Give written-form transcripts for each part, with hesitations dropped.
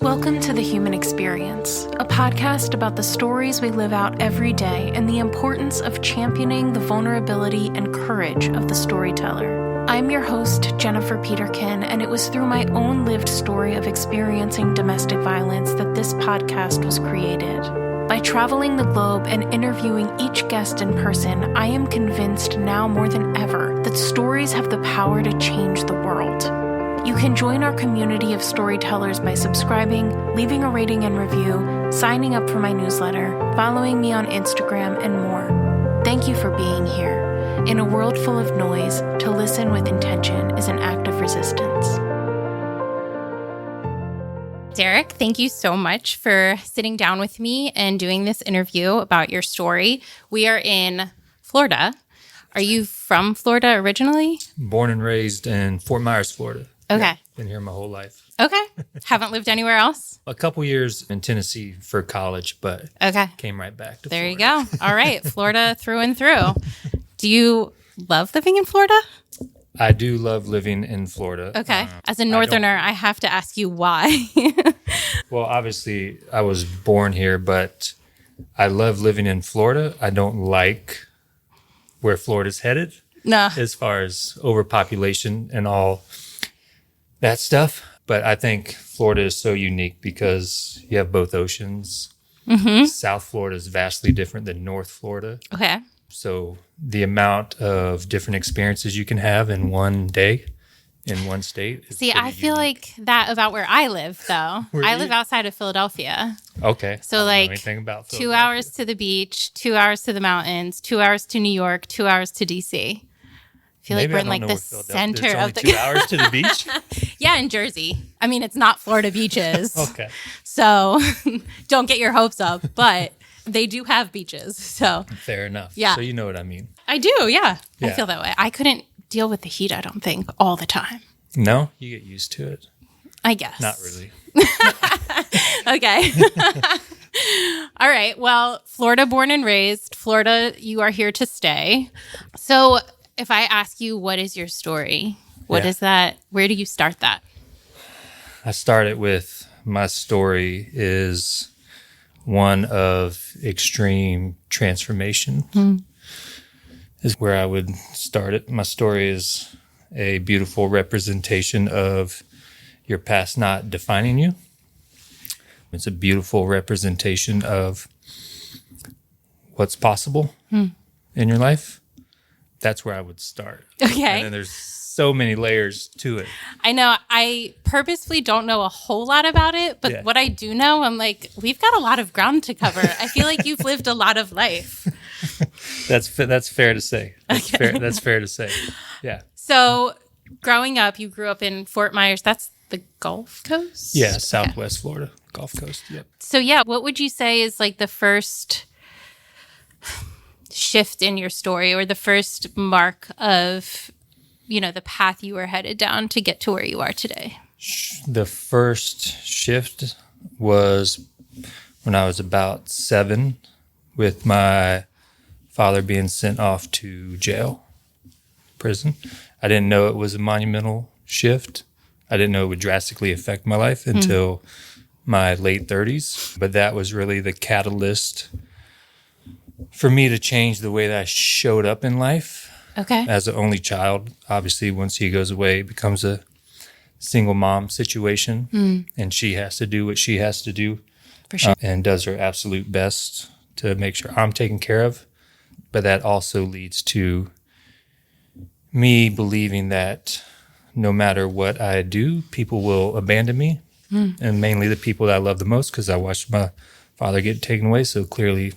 Welcome to The Human Experience, a podcast about the stories we live out every day and the importance of championing the vulnerability and courage of the storyteller. I'm your host, Jennifer Peterkin, and it was through my own lived story of experiencing domestic violence that this podcast was created. By traveling the globe and interviewing each guest in person, I am convinced now more than ever that stories have the power to change the world. You can join our community of storytellers by subscribing, leaving a rating and review, signing up for my newsletter, following me on Instagram, and more. Thank you for being here. In a world full of noise, to listen with intention is an act of resistance. Derek, thank you so much for sitting down with me and doing this interview about your story. We are in Florida. Are you from Florida originally? Born and raised in Fort Myers, Florida. Okay. Yeah, been here my whole life. Okay. Haven't lived anywhere else? A couple years in Tennessee for college, but came right back to Florida. you go. All right. Florida through and through. Do you love living in Florida? I do love living in Florida. Okay. As a northerner, I have to ask you why. Well, obviously, I was born here, but I love living in Florida. I don't like where Florida's headed. No. As far as overpopulation and all that stuff. But I think Florida is so unique because you have both oceans. Mm-hmm. South Florida is vastly different than North Florida. Okay. So the amount of different experiences you can have in one day in one state is See, I feel unique. like that about where I live, though. I live outside of Philadelphia. Okay. So like anything about 2 hours to the beach, 2 hours to the mountains, 2 hours to New York, 2 hours to DC. I feel like we're in like the center of the 2 hours to the beach. Yeah, in Jersey. I mean, it's not Florida beaches. Okay. So don't get your hopes up, but they do have beaches. So fair enough. Yeah. So you know what I mean. I do. Yeah. I Yeah. feel that way. I couldn't deal with the heat, I don't think, all the time. No, you get used to it. I guess. Not really. Okay. All right. Well, Florida born and raised. Florida, you are here to stay. So if I ask you, what is your story? What is that? Where do you start that? I started with my story is one of extreme transformation is where I would start it. My story is a beautiful representation of your past not defining you. It's a beautiful representation of what's possible in your life. That's where I would start. Okay. And then there's so many layers to it. I know. I purposefully don't know a whole lot about it, but what I do know, I'm like, we've got a lot of ground to cover. I feel like you've lived a lot of life. That's fair to say. That's fair to say. Yeah. So growing up, you grew up in Fort Myers. That's the Gulf Coast? Yeah, Southwest Florida, Gulf Coast. Yep. So yeah, what would you say is like the first shift in your story or the first mark of, you know, the path you were headed down to get to where you are today? The first shift was when I was about 7 with my father being sent off to jail, prison. I didn't know it was a monumental shift. I didn't know it would drastically affect my life until my late 30s. But that was really the catalyst for me to change the way that I showed up in life. Okay. As an only child, obviously, once he goes away, it becomes a single mom situation, and she has to do what she has to do, For sure. And does her absolute best to make sure I'm taken care of. But that also leads to me believing that no matter what I do, people will abandon me, and mainly the people that I love the most, because I watched my father get taken away. So clearly,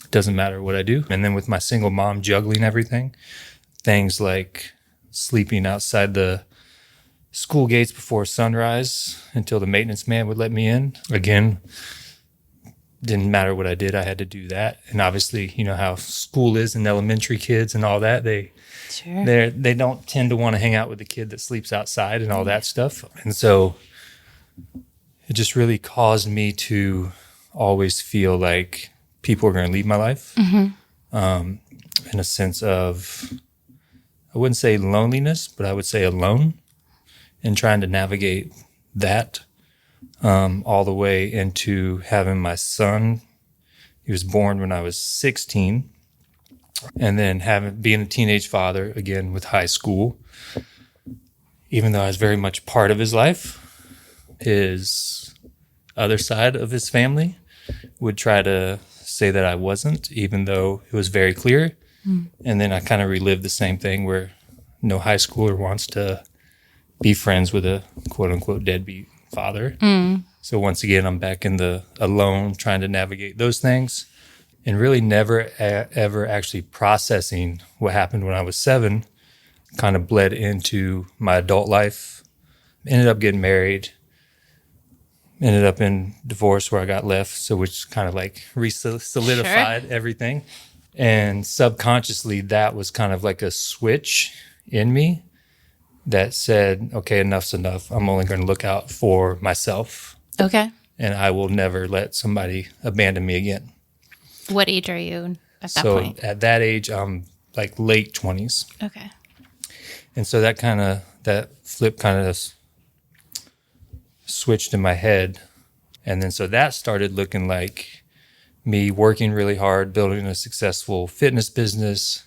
it doesn't matter what I do. And then with my single mom juggling everything, things like sleeping outside the school gates before sunrise until the maintenance man would let me in. Again, didn't matter what I did, I had to do that. And obviously, you know how school is and elementary kids and all that, they don't tend to want to hang out with the kid that sleeps outside and all that stuff. And so it just really caused me to always feel like people are going to leave my life, in a sense of, I wouldn't say loneliness, but I would say alone, and trying to navigate that. all the way into having my son. He was born when I was 16. And then being a teenage father, again, with high school. Even though I was very much part of his life, his other side of his family would try to say that I wasn't, even though it was very clear. And then I kind of relived the same thing where no high schooler wants to be friends with a quote-unquote deadbeat father. So once again, I'm back in the alone, trying to navigate those things, and really never ever actually processing what happened when I was 7 kind of bled into my adult life. Ended up getting married, ended up in divorce where I got left, so which kind of like solidified everything. And subconsciously, that was kind of like a switch in me that said, okay, enough's enough. I'm only going to look out for myself. Okay. And I will never let somebody abandon me again. What age are you at that point? So at that age, I'm like late 20s. Okay. And so that flip kind of switched in my head. And then so that started looking like me working really hard, building a successful fitness business,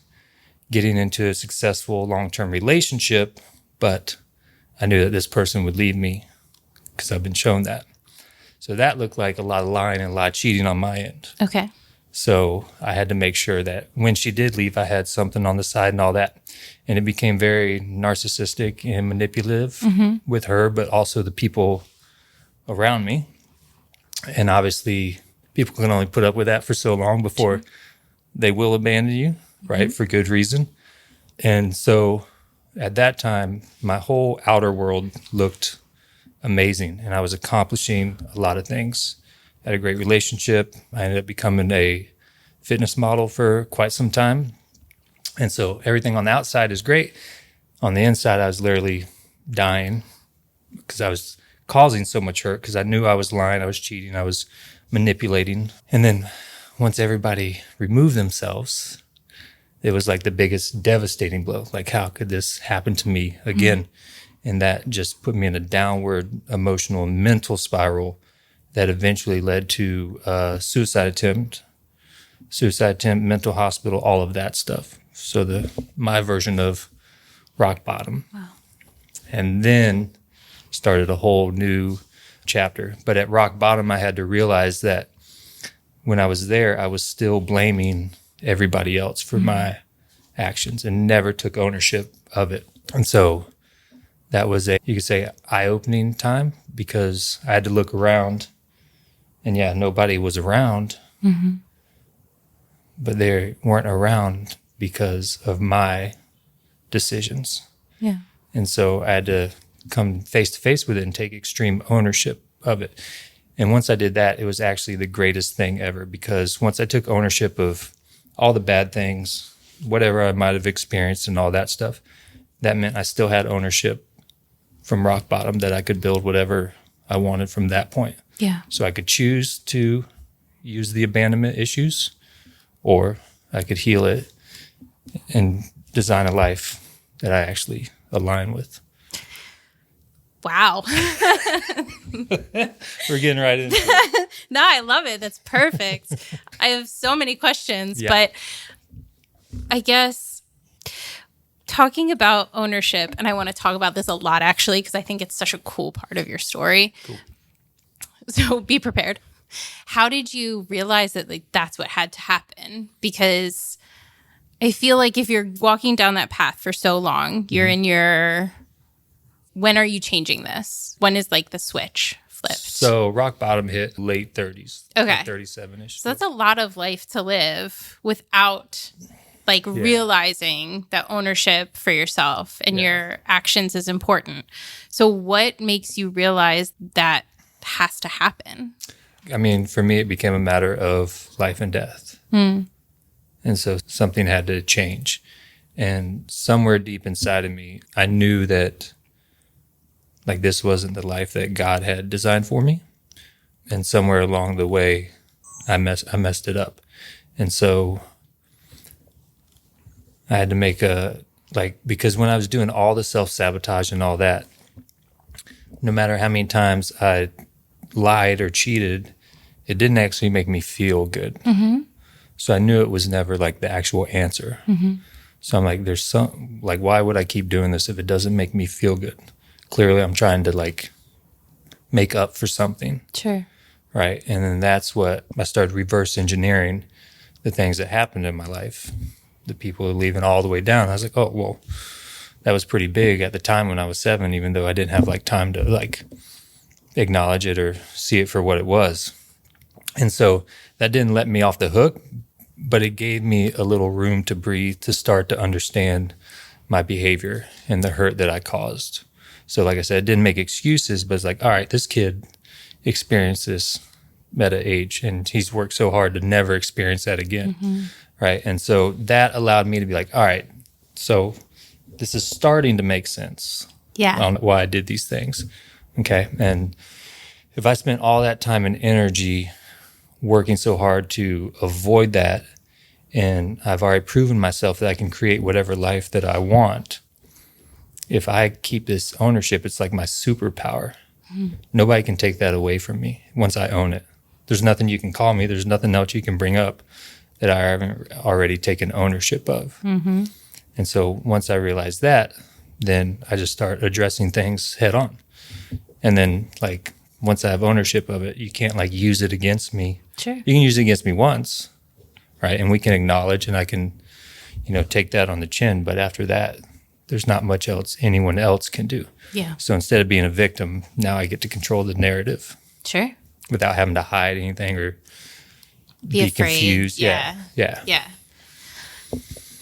getting into a successful long-term relationship. But I knew that this person would leave me because I've been shown that. So that looked like a lot of lying and a lot of cheating on my end. Okay. So I had to make sure that when she did leave, I had something on the side and all that. And it became very narcissistic and manipulative with her, but also the people around me. And obviously, people can only put up with that for so long before they will abandon you, right? For good reason. And so at that time, my whole outer world looked amazing, and I was accomplishing a lot of things. I had a great relationship. I ended up becoming a fitness model for quite some time. And so everything on the outside is great. On the inside, I was literally dying because I was causing so much hurt because I knew I was lying, I was cheating, I was manipulating. And then once everybody removed themselves, it was like the biggest devastating blow. Like, how could this happen to me again? And that just put me in a downward emotional and mental spiral that eventually led to suicide attempt, mental hospital, all of that stuff. So my version of rock bottom. Wow. And then started a whole new chapter. But at rock bottom, I had to realize that when I was there, I was still blaming everybody else for my actions and never took ownership of it. And so that was you could say, eye-opening time, because I had to look around and nobody was around, but they weren't around because of my decisions. Yeah. And so I had to come face to face with it and take extreme ownership of it. And once I did that, it was actually the greatest thing ever, because once I took ownership of all the bad things, whatever I might have experienced and all that stuff, that meant I still had ownership from rock bottom, that I could build whatever I wanted from that point. Yeah. So I could choose to use the abandonment issues, or I could heal it and design a life that I actually align with. Wow. We're getting right into it. No, I love it. That's perfect. I have so many questions, but I guess talking about ownership, and I want to talk about this a lot actually, because I think it's such a cool part of your story. Cool. So be prepared. How did you realize that that's what had to happen? Because I feel like if you're walking down that path for so long, you're in your, when are you changing this? When is the switch flipped? So rock bottom hit late 30s. Okay. Like 37-ish. So that's a lot of life to live without realizing that ownership for yourself and your actions is important. So what makes you realize that has to happen? I mean, for me, it became a matter of life and death. And so something had to change. And somewhere deep inside of me, I knew that this wasn't the life that God had designed for me. And somewhere along the way, I messed it up. And so I had to make because when I was doing all the self-sabotage and all that, no matter how many times I lied or cheated, it didn't actually make me feel good. So I knew it was never like the actual answer. So I'm like, there's some, like, why would I keep doing this if it doesn't make me feel good? Clearly I'm trying to like make up for something. Sure. Right. And then that's what I started reverse engineering the things that happened in my life. The people leaving all the way down. I was like, oh, well, that was pretty big at the time when I was 7, even though I didn't have like time to like acknowledge it or see it for what it was. And so that didn't let me off the hook, but it gave me a little room to breathe, to start to understand my behavior and the hurt that I caused. So like I said, it didn't make excuses, but it's like, all right, this kid experienced this at an age and he's worked so hard to never experience that again. Right. And so that allowed me to be like, all right, so this is starting to make sense on why I did these things. Okay. And if I spent all that time and energy working so hard to avoid that, and I've already proven myself that I can create whatever life that I want, if I keep this ownership, it's like my superpower. Nobody can take that away from me once I own it. There's nothing you can call me. There's nothing else you can bring up that I haven't already taken ownership of. And so once I realized that, then I just start addressing things head on. And then like once I have ownership of it, you can't like use it against me. Sure. You can use it against me once, right? And we can acknowledge and I can, take that on the chin. But after that, there's not much else anyone else can do. Yeah. So instead of being a victim, now I get to control the narrative. Sure. Without having to hide anything or Be afraid. Confused. Yeah.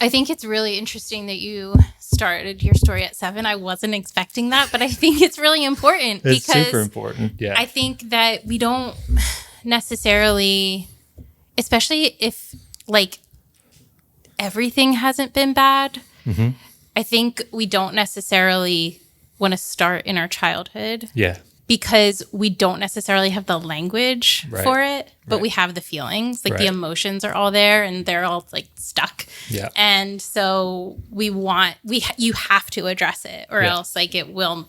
I think it's really interesting that you started your story at 7. I wasn't expecting that, but I think it's really important. It's because super important. Yeah. I think that we don't necessarily, especially if like everything hasn't been bad, I think we don't necessarily want to start in our childhood. Yeah. Because we don't necessarily have the language for it, but we have the feelings. Like the emotions are all there and they're all like stuck. Yeah. And so you have to address it or else like it will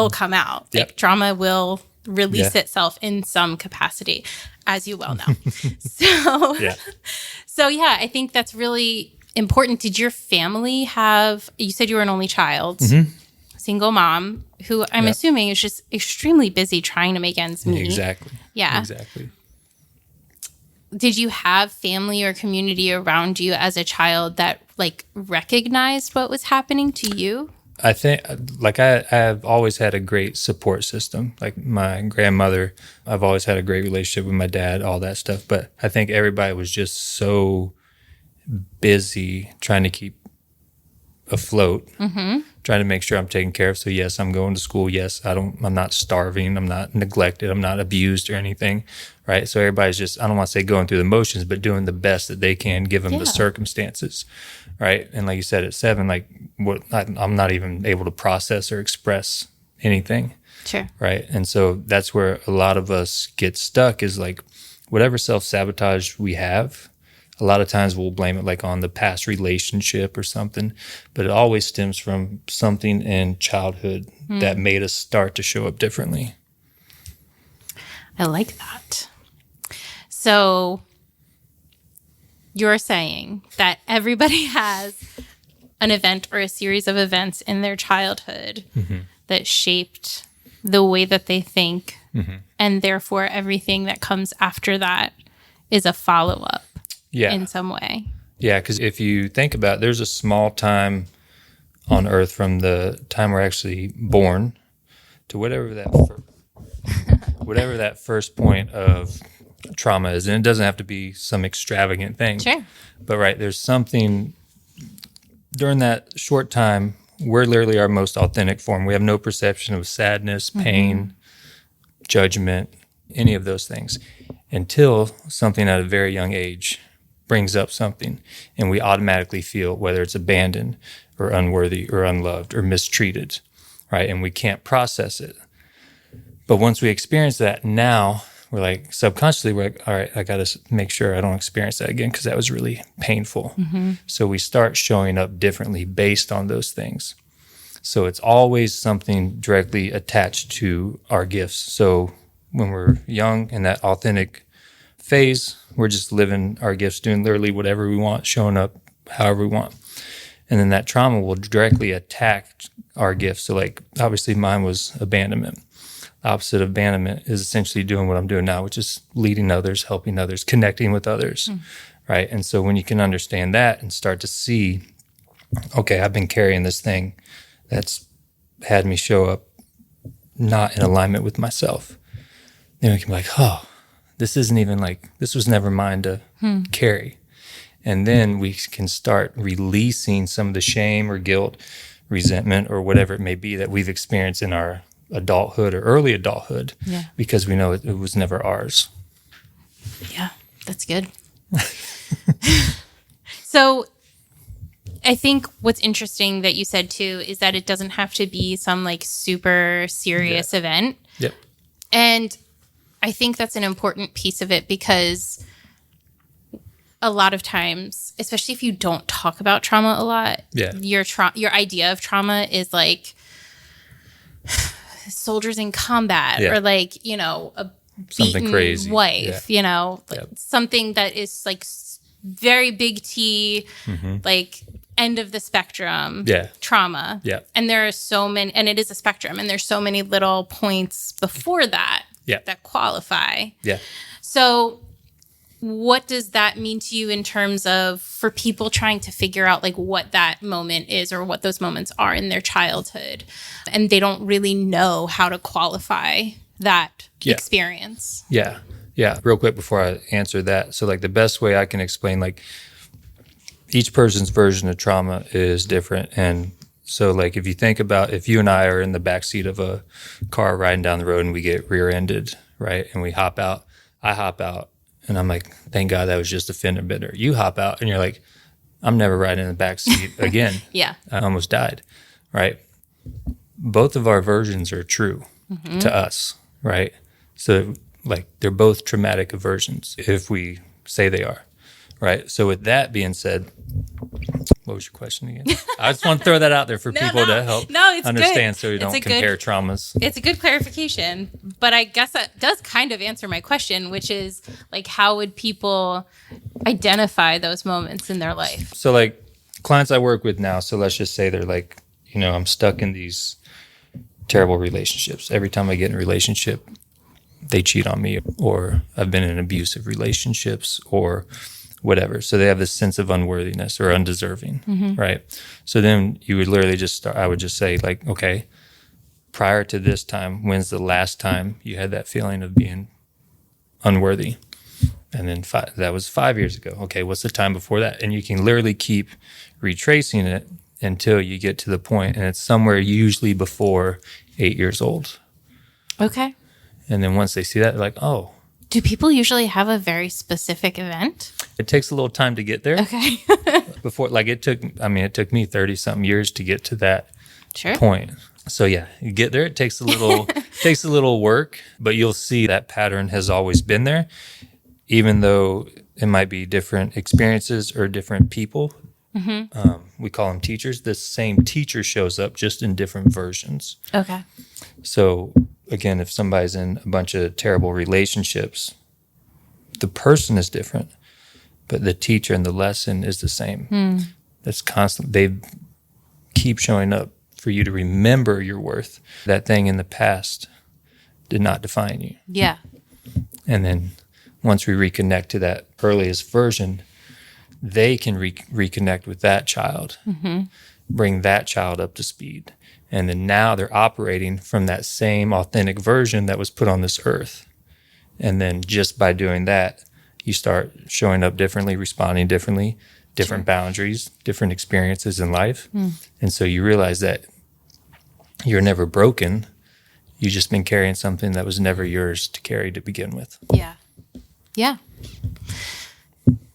come out. Like trauma will release itself in some capacity, as you well know. So I think that's really important. Did your family you said you were an only child, single mom, who I'm assuming is just extremely busy trying to make ends meet. Exactly. Yeah. Exactly. Did you have family or community around you as a child that like recognized what was happening to you? I think like I've always had a great support system. Like my grandmother, I've always had a great relationship with my dad, all that stuff. But I think everybody was just so busy trying to keep afloat, trying to make sure I'm taken care of. So yes, I'm going to school. Yes, I'm not starving. I'm not neglected. I'm not abused or anything. Right. So everybody's just, I don't want to say going through the motions, but doing the best that they can given the circumstances. Right. And like you said, at 7, like I'm not even able to process or express anything. Sure. Right. And so that's where a lot of us get stuck is like whatever self-sabotage we have, a lot of times we'll blame it like on the past relationship or something, but it always stems from something in childhood that made us start to show up differently. I like that. So you're saying that everybody has an event or a series of events in their childhood that shaped the way that they think, and therefore everything that comes after that is a follow-up. In some way. Yeah, because if you think about it, there's a small time on Earth from the time we're actually born to whatever that first point of trauma is. And it doesn't have to be some extravagant thing. Sure. But there's something during that short time, we're literally our most authentic form. We have no perception of sadness, pain, judgment, any of those things until something at a very young age brings up something and we automatically feel whether it's abandoned or unworthy or unloved or mistreated, right? And we can't process it. But once we experience that, now we're like subconsciously, we're like, all right, I got to make sure I don't experience that again because that was really painful. So we start showing up differently based on those things. So it's always something directly attached to our gifts. So when we're young in that authentic phase, we're just living our gifts, doing literally whatever we want, showing up however we want. And then that trauma will directly attack our gifts. So like, obviously mine was abandonment. The opposite of abandonment is essentially doing what I'm doing now, which is leading others, helping others, connecting with others, right? And so when you can understand that and start to see, okay, I've been carrying this thing that's had me show up not in alignment with myself, then we can be like, oh, this isn't even like, this was never mine to carry. And then we can start releasing some of the shame or guilt, resentment, or whatever it may be that we've experienced in our adulthood or early adulthood, because we know it was never ours. Yeah, that's good. So I think what's interesting that you said too is that it doesn't have to be some like super serious event. Yep. And I think that's an important piece of it, because a lot of times, especially if you don't talk about trauma a lot, your idea of trauma is like soldiers in combat, or like, you know, a something beaten crazy wife, you know, like something that is like very big T, like end of the spectrum trauma. Yeah. And there are so many, and it is a spectrum, and there's so many little points before that that qualify. Yeah. So what does that mean to you in terms of for people trying to figure out like what that moment is or what those moments are in their childhood, and they don't really know how to qualify that experience? Yeah. Real quick before I answer that. So like the best way I can explain, like each person's version of trauma is different. And so like if you think about, if you and I are in the backseat of a car riding down the road and we get rear-ended, right? And we hop out, I hop out, and I'm like, thank God that was just a fender bender. You hop out and you're like, I'm never riding in the back seat again. I almost died, right? Both of our versions are true to us, right? So like they're both traumatic aversions if we say they are, right? So with that being said, what was your question again? I just want to throw that out there for people to help understand, so we don't compare traumas. It's a good clarification, but I guess that does kind of answer my question, which is like, how would people identify those moments in their life? So like clients I work with now, so let's just say they're like, you know, I'm stuck in these terrible relationships. Every time I get in a relationship, they cheat on me, or I've been in abusive relationships, or whatever. So they have this sense of unworthiness or undeserving, right? So then you would literally just start, I would just say like, okay, prior to this time, when's the last time you had that feeling of being unworthy? And then that was 5 years ago. Okay, what's the time before that? And you can literally keep retracing it until you get to the point, and it's somewhere usually before 8 years old. Okay. And then once they see that, they're like, oh. Do people usually have a very specific event? It takes a little time to get there. Okay. Before, like it took me 30 something years to get to that point. So yeah, you get there. It takes a little work, but you'll see that pattern has always been there, even though it might be different experiences or different people. We call them teachers. The same teacher shows up just in different versions. Okay. So again, if somebody's in a bunch of terrible relationships, the person is different, but the teacher and the lesson is the same. That's constant. They keep showing up for you to remember your worth. That thing in the past did not define you. Yeah. And then once we reconnect to that earliest version, they can reconnect with that child, bring that child up to speed. And then now they're operating from that same authentic version that was put on this earth. And then just by doing that, you start showing up differently, responding differently, different boundaries, different experiences in life. And so you realize that you're never broken. You've just been carrying something that was never yours to carry to begin with. Yeah. Yeah.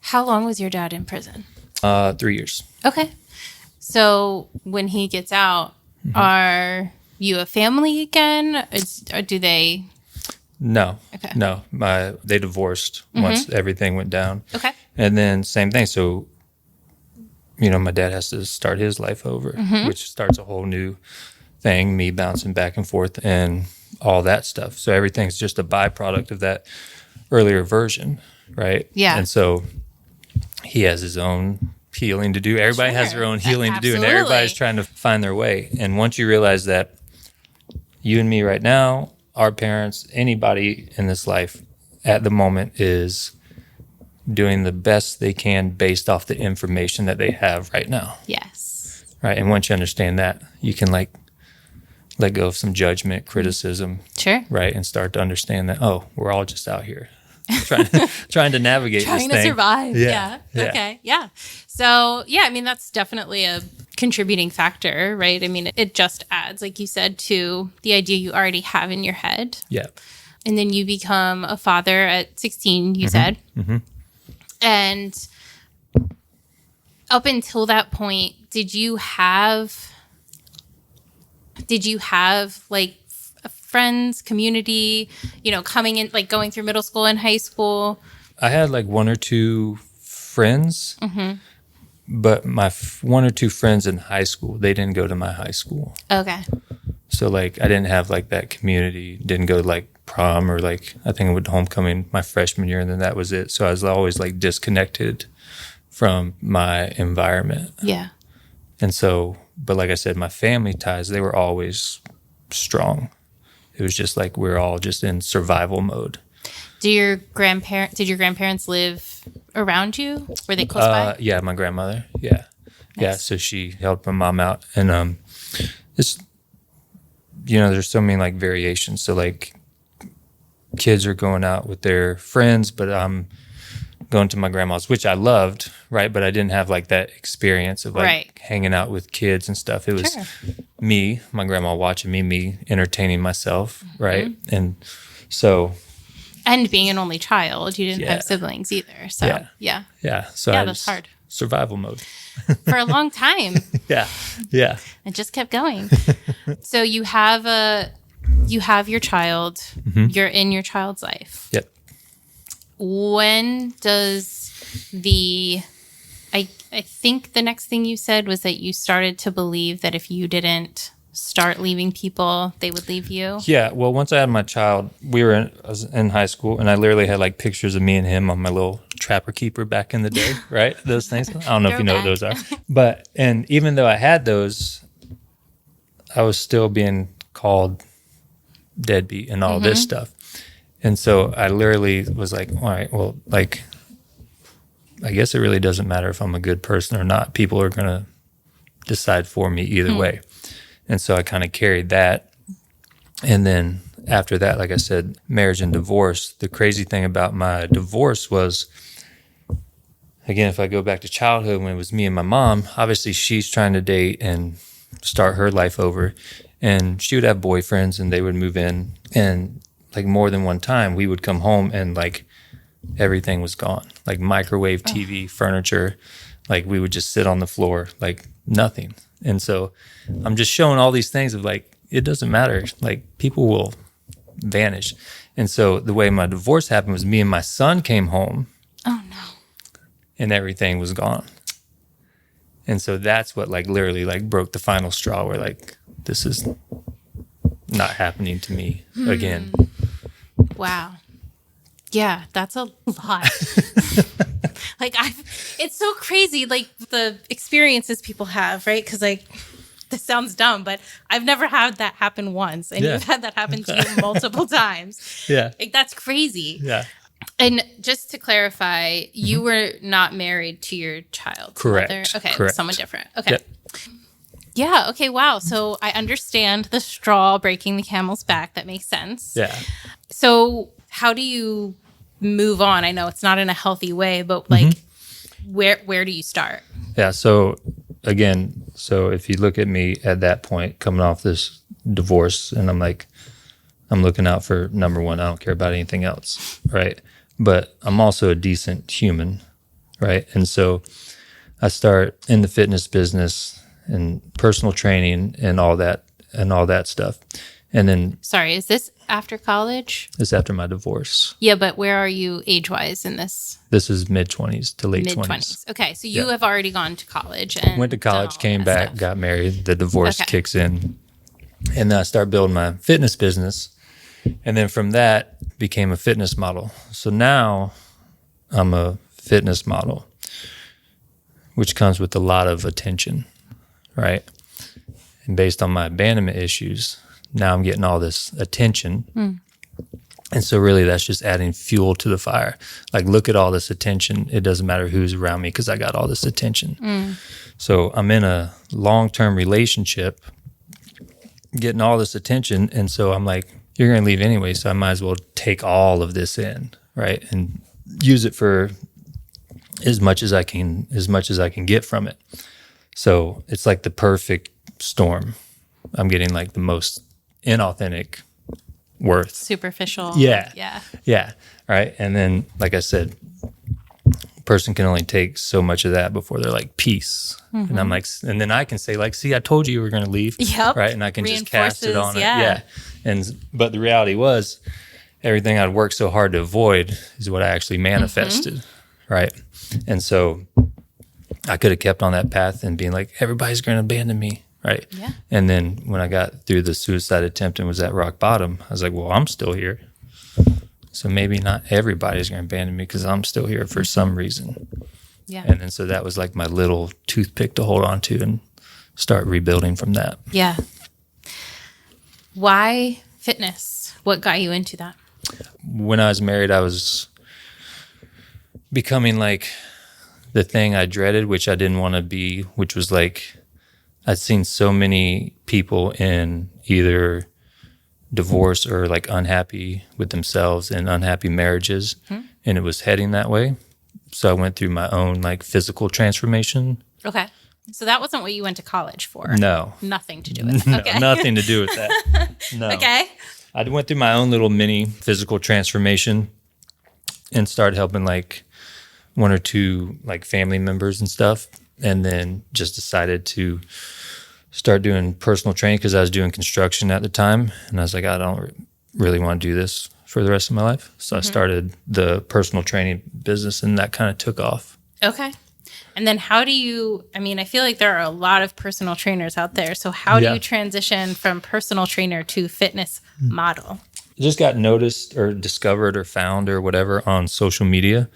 How long was your dad in prison? 3 years. Okay. So when he gets out, are you a family again? Or do they? No. Okay. No. They divorced once everything went down. Okay. And then same thing. So, you know, my dad has to start his life over, which starts a whole new thing, me bouncing back and forth. And all that stuff. So everything's just a byproduct of that earlier version, right? Yeah. And so he has his own healing to do. Everybody has their own healing to do, and everybody's trying to find their way. And once you realize that you and me right now, our parents, anybody in this life at the moment is doing the best they can based off the information that they have right now. Yes. Right. And once you understand that, you can like let go of some judgment, criticism. Sure. Right. And start to understand that, oh, we're all just out here trying to navigate this thing. Trying to survive. Yeah. Okay. Yeah. So, yeah, I mean, that's definitely a contributing factor, right? I mean, it just adds, like you said, to the idea you already have in your head. Yeah. And then you become a father at 16, you said. Mm-hmm. And up until that point, did you have like friends, community, coming in, like going through middle school and high school? I had like one or two friends, but my one or two friends in high school, they didn't go to my high school. Okay. So like I didn't have like that community, didn't go to like prom or like I think I went to homecoming my freshman year and then that was it. So I was always like disconnected from my environment. Yeah. And so, but like I said, my family ties, they were always strong. It was just like we're all just in survival mode. Did your grandparents live around you? Were they close by? Yeah, my grandmother. Yeah. Nice. Yeah. So she helped my mom out. And it's, there's so many like variations. So like kids are going out with their friends, but I'm going to my grandma's, which I loved, right? But I didn't have like that experience of like hanging out with kids and stuff. It was me, my grandma watching me entertaining myself, right? And so... And being an only child, you didn't have siblings either. So, yeah. So that's hard. Survival mode. For a long time. Yeah. It just kept going. So you have your child. You're in your child's life. Yep. When does I think the next thing you said was that you started to believe that if you didn't start leaving people, they would leave you? Yeah. Well, once I had my child, I was in high school, and I literally had like pictures of me and him on my little Trapper Keeper back in the day, right? Those things. I don't know if you know what those are. And even though I had those, I was still being called deadbeat and all this stuff. And so I literally was like, all right, well, like, I guess it really doesn't matter if I'm a good person or not. People are going to decide for me either way. And so I kind of carried that. And then after that, like I said, marriage and divorce. The crazy thing about my divorce was, again, if I go back to childhood when it was me and my mom, obviously she's trying to date and start her life over. And she would have boyfriends and they would move in. And like more than one time, we would come home and like everything was gone. Like microwave, TV, furniture. Like we would just sit on the floor, like nothing. And so I'm just showing all these things of like, it doesn't matter. Like people will vanish. And so the way my divorce happened was me and my son came home. Oh no. And everything was gone. And so that's what like literally like broke the final straw where like, this is not happening to me again. Wow. Yeah, that's a lot. Like it's so crazy, like the experiences people have, right? Because like this sounds dumb, but I've never had that happen once, and you've had that happen to you multiple times. Yeah, like that's crazy. Yeah. And just to clarify, you were not married to your child. Correct. Mother? Okay, correct. Someone different. Okay. Yep. Yeah. Okay. Wow. So I understand the straw breaking the camel's back. That makes sense. Yeah. So how do you move on? I know it's not in a healthy way, but like where do you start? Yeah. So again, if you look at me at that point coming off this divorce, and I'm like, I'm looking out for number one. I don't care about anything else. Right. But I'm also a decent human. Right. And so I start in the fitness business and personal training and all that stuff. And then... Sorry, is this after college? It's after my divorce. Yeah, but where are you age-wise in this? This is mid-20s to late 20s. Mid-20s. Okay, so you have already gone to college. And went to college, came back, got married. The divorce kicks in. And then I start building my fitness business. And then from that became a fitness model. So now I'm a fitness model, which comes with a lot of attention, right? And based on my abandonment issues, now I'm getting all this attention. And so really that's just adding fuel to the fire. Like, look at all this attention. It doesn't matter who's around me because I got all this attention. So I'm in a long-term relationship getting all this attention. And so I'm like, you're going to leave anyway, so I might as well take all of this in, right? And use it for as much as I can get from it. So it's like the perfect storm. I'm getting like the most inauthentic worth. Superficial. Yeah. Right. And then, like I said, a person can only take so much of that before they're like, peace. And I'm like, and then I can say like, see, I told you were going to leave. Yep. Right. And I can just cast it on it. Yeah. But the reality was everything I'd worked so hard to avoid is what I actually manifested. Right. And so I could have kept on that path and being like, everybody's going to abandon me. Right. Yeah. And then when I got through the suicide attempt and was at rock bottom, I was like, well, I'm still here. So maybe not everybody's going to abandon me because I'm still here for some reason. Yeah. And then so that was like my little toothpick to hold on to and start rebuilding from that. Yeah. Why fitness? What got you into that? When I was married, I was becoming like the thing I dreaded, which I didn't want to be, which was like, I'd seen so many people in either divorce or like unhappy with themselves and unhappy marriages, and it was heading that way. So I went through my own like physical transformation. Okay. So that wasn't what you went to college for? No. Nothing to do with it? No, Okay. nothing to do with that. No. Okay. I went through my own little mini physical transformation and started helping like one or two like family members and stuff. And then just decided to start doing personal training because I was doing construction at the time. And I was like, I don't really want to do this for the rest of my life. So I started the personal training business and that kind of took off. Okay. And then how do you, I mean, I feel like there are a lot of personal trainers out there. So how do you transition from personal trainer to fitness model? I just got noticed or discovered or found or whatever on social media.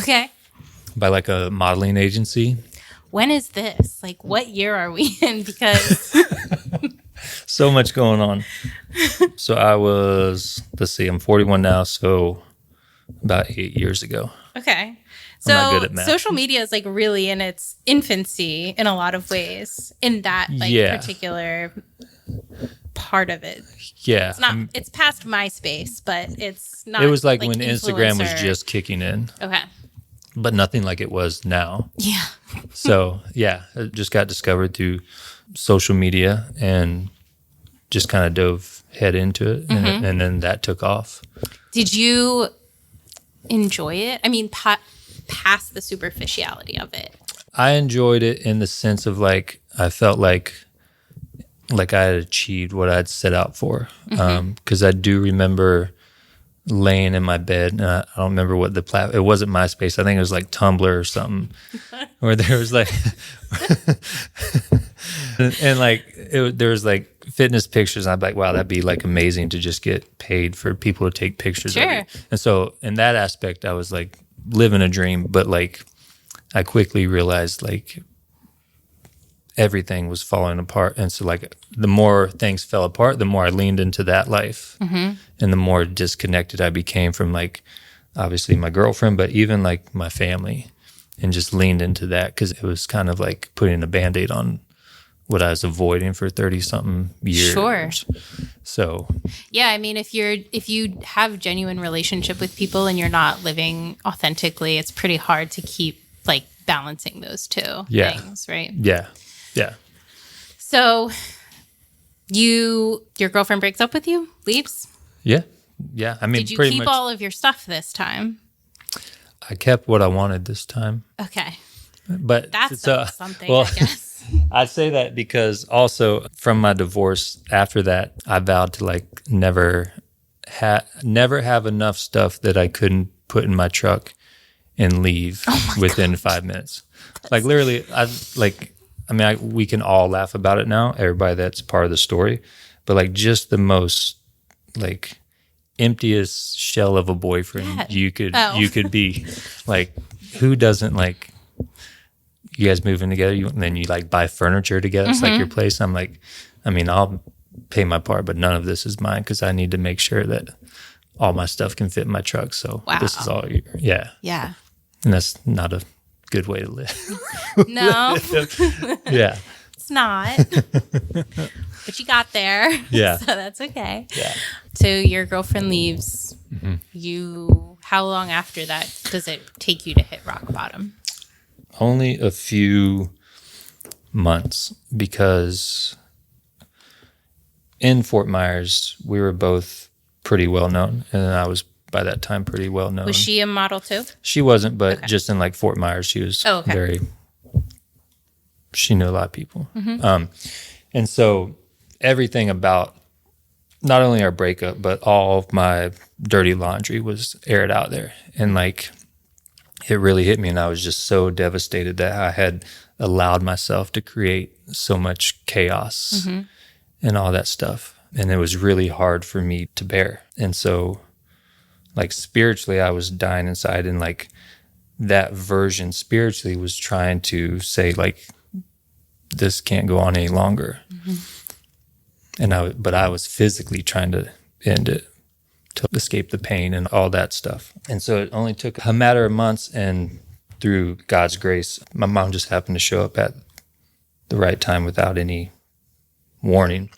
Okay. By like a modeling agency. When is this? Like, what year are we in? Because so much going on. So I was, let's see, I'm 41 now, so about 8 years ago. okay. I'm not So good at math. social media is like really in its infancy in a lot of ways in that like particular part of it. Yeah. It's not, it's past MySpace, but it's not. It was like when Instagram was influencer. just kicking in, Okay. but nothing like it was now. Yeah. So yeah, it just got discovered through social media and just kind of dove head into it. And then that took off. Did you enjoy it? I mean, past the superficiality of it. I enjoyed it in the sense of like, I felt like I had achieved what I'd set out for. Because I do remember laying in my bed, and I don't remember what it wasn't MySpace. I think it was like Tumblr or something, where there was like, and like, there was like fitness pictures. And I'd be like, wow, that'd be like amazing to just get paid for people to take pictures of you. And so in that aspect, I was like living a dream, but like, I quickly realized like everything was falling apart. And so like the more things fell apart, the more I leaned into that life and the more disconnected I became from like, obviously my girlfriend, but even like my family, and just leaned into that because it was kind of like putting a Band-Aid on what I was avoiding for 30 something years. Sure. So yeah, I mean, if you have genuine relationship with people and you're not living authentically, it's pretty hard to keep like balancing those two things, right? Yeah. Yeah. So your girlfriend breaks up with you, leaves? Yeah. Yeah. I mean, did you pretty keep much, all of your stuff this time? I kept what I wanted this time. Okay. But That's something, well, I guess. I say that because also from my divorce after that, I vowed to like never have enough stuff that I couldn't put in my truck and leave within 5 minutes. Like literally, we can all laugh about it now, everybody that's part of the story, but like just the most like emptiest shell of a boyfriend Dad. you could be. Like, who doesn't, like, you guys moving together, and then you like buy furniture together. It's like your place. I'm like, I mean, I'll pay my part, but none of this is mine because I need to make sure that all my stuff can fit in my truck. So this is all yeah. And that's not a good way to live. No. Yeah. It's not. But you got there. Yeah. So that's okay. Yeah. So your girlfriend leaves. How long after that does it take you to hit rock bottom? Only a few months, because in Fort Myers, we were both pretty well known, and I was by that time pretty well known. Was she a model too? She wasn't, but just in like Fort Myers, she was she knew a lot of people. And so everything about not only our breakup, but all of my dirty laundry was aired out there. And like, it really hit me, and I was just so devastated that I had allowed myself to create so much chaos and all that stuff. And it was really hard for me to bear. And so, like, spiritually, I was dying inside, and like that version spiritually was trying to say, like, this can't go on any longer. But I was physically trying to end it, to escape the pain and all that stuff. And so it only took a matter of months, and through God's grace, my mom just happened to show up at the right time without any warning.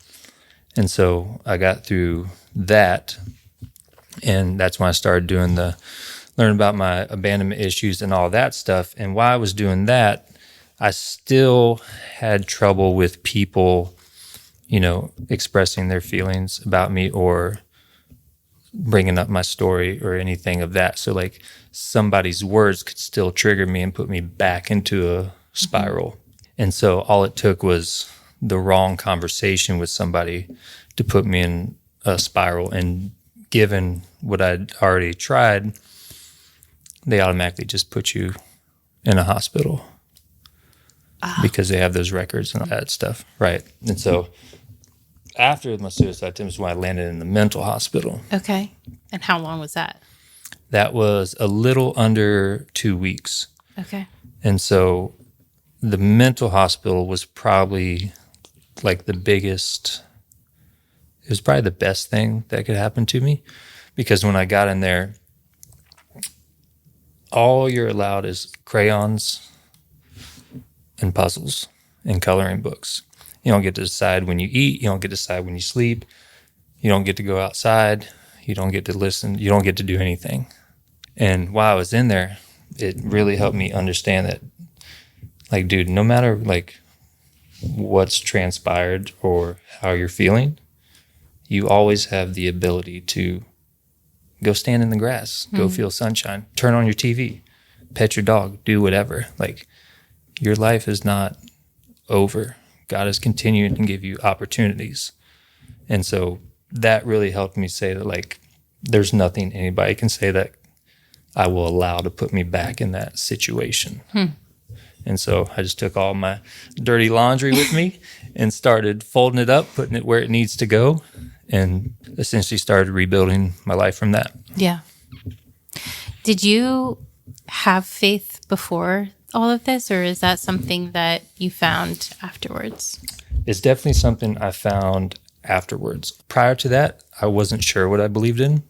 And so I got through that, and that's when I started learning about my abandonment issues and all that stuff. And while I was doing that, I still had trouble with people, expressing their feelings about me or bringing up my story or anything of that. So like, somebody's words could still trigger me and put me back into a spiral. And so all it took was the wrong conversation with somebody to put me in a spiral. And given what I'd already tried, they automatically just put you in a hospital because they have those records and all that stuff. Right. And so after my suicide attempt is when I landed in the mental hospital. Okay. And how long was that? That was a little under 2 weeks. Okay. And so the mental hospital was probably like it was probably the best thing that could happen to me, because when I got in there, all you're allowed is crayons and puzzles and coloring books. You don't get to decide when you eat. You don't get to decide when you sleep. You don't get to go outside. You don't get to listen. You don't get to do anything. And while I was in there, it really helped me understand that, like, dude, no matter like what's transpired or how you're feeling, you always have the ability to go stand in the grass, go feel sunshine, turn on your TV, pet your dog, do whatever. Like, your life is not over. God is continuing to give you opportunities. And so that really helped me say that, like, there's nothing anybody can say that I will allow to put me back in that situation. And so I just took all my dirty laundry with me and started folding it up, putting it where it needs to go, and essentially started rebuilding my life from that. Yeah. Did you have faith before all of this, or is that something that you found afterwards? It's definitely something I found afterwards. Prior to that, I wasn't sure what I believed in.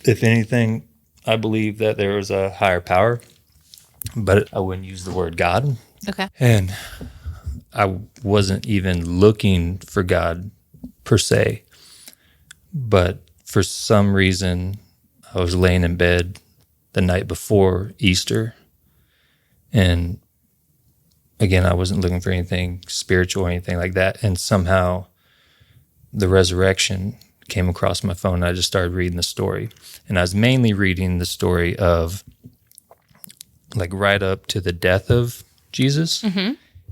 If anything, I believe that there was a higher power, but I wouldn't use the word God. Okay. And I wasn't even looking for God per se, but for some reason, I was laying in bed the night before Easter, and again, I wasn't looking for anything spiritual or anything like that, and somehow the resurrection came across my phone, and I just started reading the story. And I was mainly reading the story of, like, right up to the death of Jesus,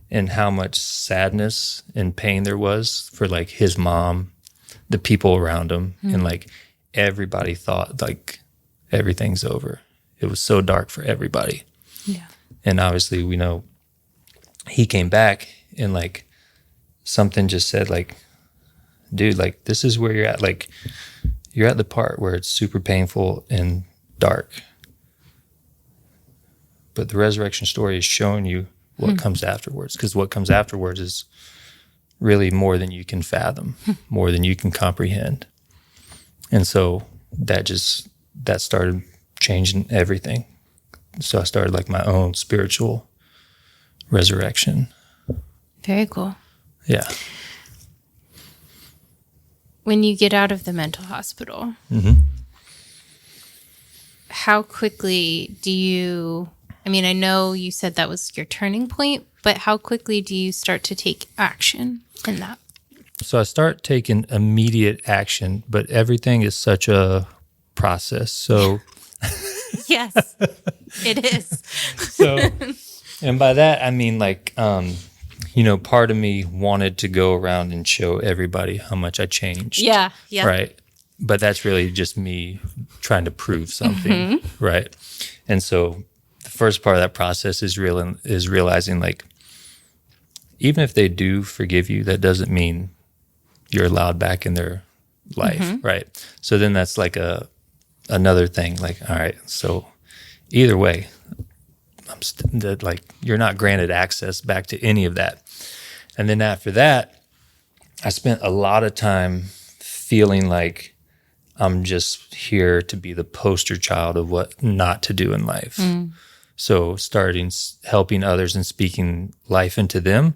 and how much sadness and pain there was for, like, his mom, the people around him, and, like, everybody thought, like, everything's over. It was so dark for everybody. Yeah. And obviously, we know he came back, and, like, something just said, like, dude, like, this is where you're at. Like, you're at the part where it's super painful and dark. But the resurrection story is showing you what comes afterwards, because what comes afterwards is really more than you can fathom, more than you can comprehend. And so that started changing everything. So I started like my own spiritual resurrection. Very cool. Yeah. When you get out of the mental hospital, how quickly do you, I mean, I know you said that was your turning point, but how quickly do you start to take action in that? So I start taking immediate action, but everything is such a process. So Yes, it is. So, and by that, I mean, like, part of me wanted to go around and show everybody how much I changed. Yeah. Right. But that's really just me trying to prove something. Right. And so the first part of that process is realizing, like, even if they do forgive you, that doesn't mean you're allowed back in their life. Right. So then that's like another thing, like, all right, so either way, you're not granted access back to any of that. And then after that, I spent a lot of time feeling like I'm just here to be the poster child of what not to do in life. So starting helping others and speaking life into them,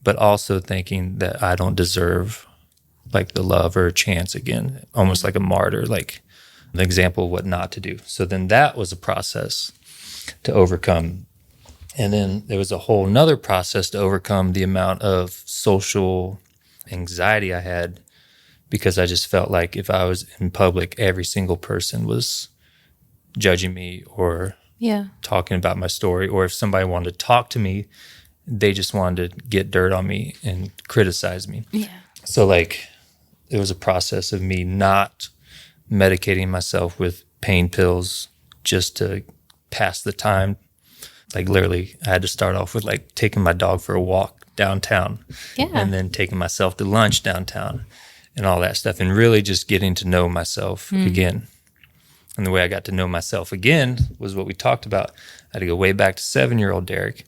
but also thinking that I don't deserve like the love or a chance again, almost like a martyr, like an example of what not to do. So then that was a process to overcome. And then there was a whole nother process to overcome the amount of social anxiety I had, because I just felt like if I was in public, every single person was judging me or talking about my story. Or if somebody wanted to talk to me, they just wanted to get dirt on me and criticize me. Yeah. So like it was a process of me not medicating myself with pain pills just to pass the time. Like literally I had to start off with like taking my dog for a walk downtown and then taking myself to lunch downtown and all that stuff, and really just getting to know myself again. And the way I got to know myself again was what we talked about. I had to go way back to 7-year-old Derek.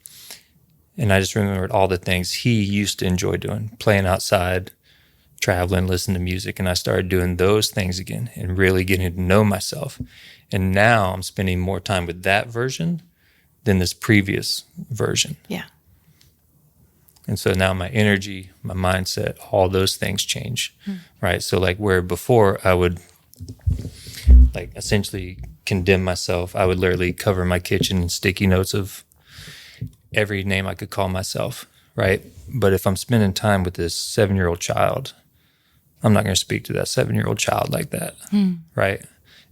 And I just remembered all the things he used to enjoy doing, playing outside, traveling, listening to music. And I started doing those things again and really getting to know myself. And now I'm spending more time with that version than this previous version. Yeah. And so now my energy, my mindset, all those things change, right? So like where before I would like essentially condemn myself, I would literally cover my kitchen in sticky notes of every name I could call myself, right? But if I'm spending time with this 7-year-old child, I'm not going to speak to that 7-year-old child like that, right?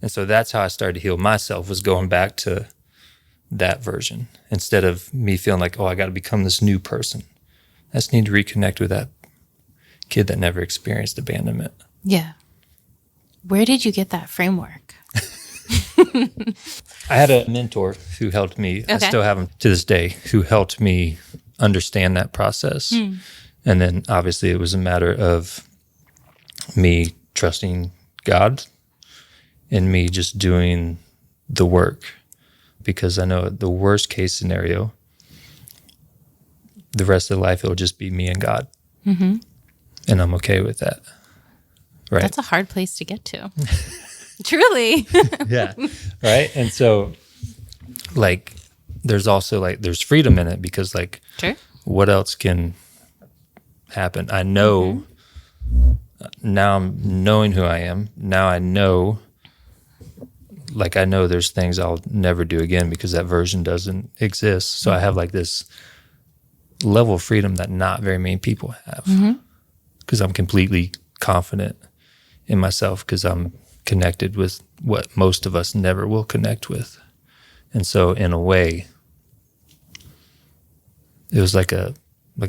And so that's how I started to heal myself, was going back to that version instead of me feeling like, oh, I got to become this new person. I just need to reconnect with that kid that never experienced abandonment. Yeah. Where did you get that framework? I had a mentor who helped me. I still have him to this day, who helped me understand that process. And then obviously it was a matter of me trusting God and me just doing the work, because I know the worst case scenario, the rest of life, it'll just be me and God. And I'm okay with that. Right. That's a hard place to get to. Truly. Yeah. Right. And so like, there's also like, there's freedom in it, because like, what else can happen? I know now I'm knowing who I am. Now I know, like, I know there's things I'll never do again because that version doesn't exist. So I have like this level of freedom that not very many people have, because I'm completely confident in myself, because I'm connected with what most of us never will connect with. And so in a way, it was like I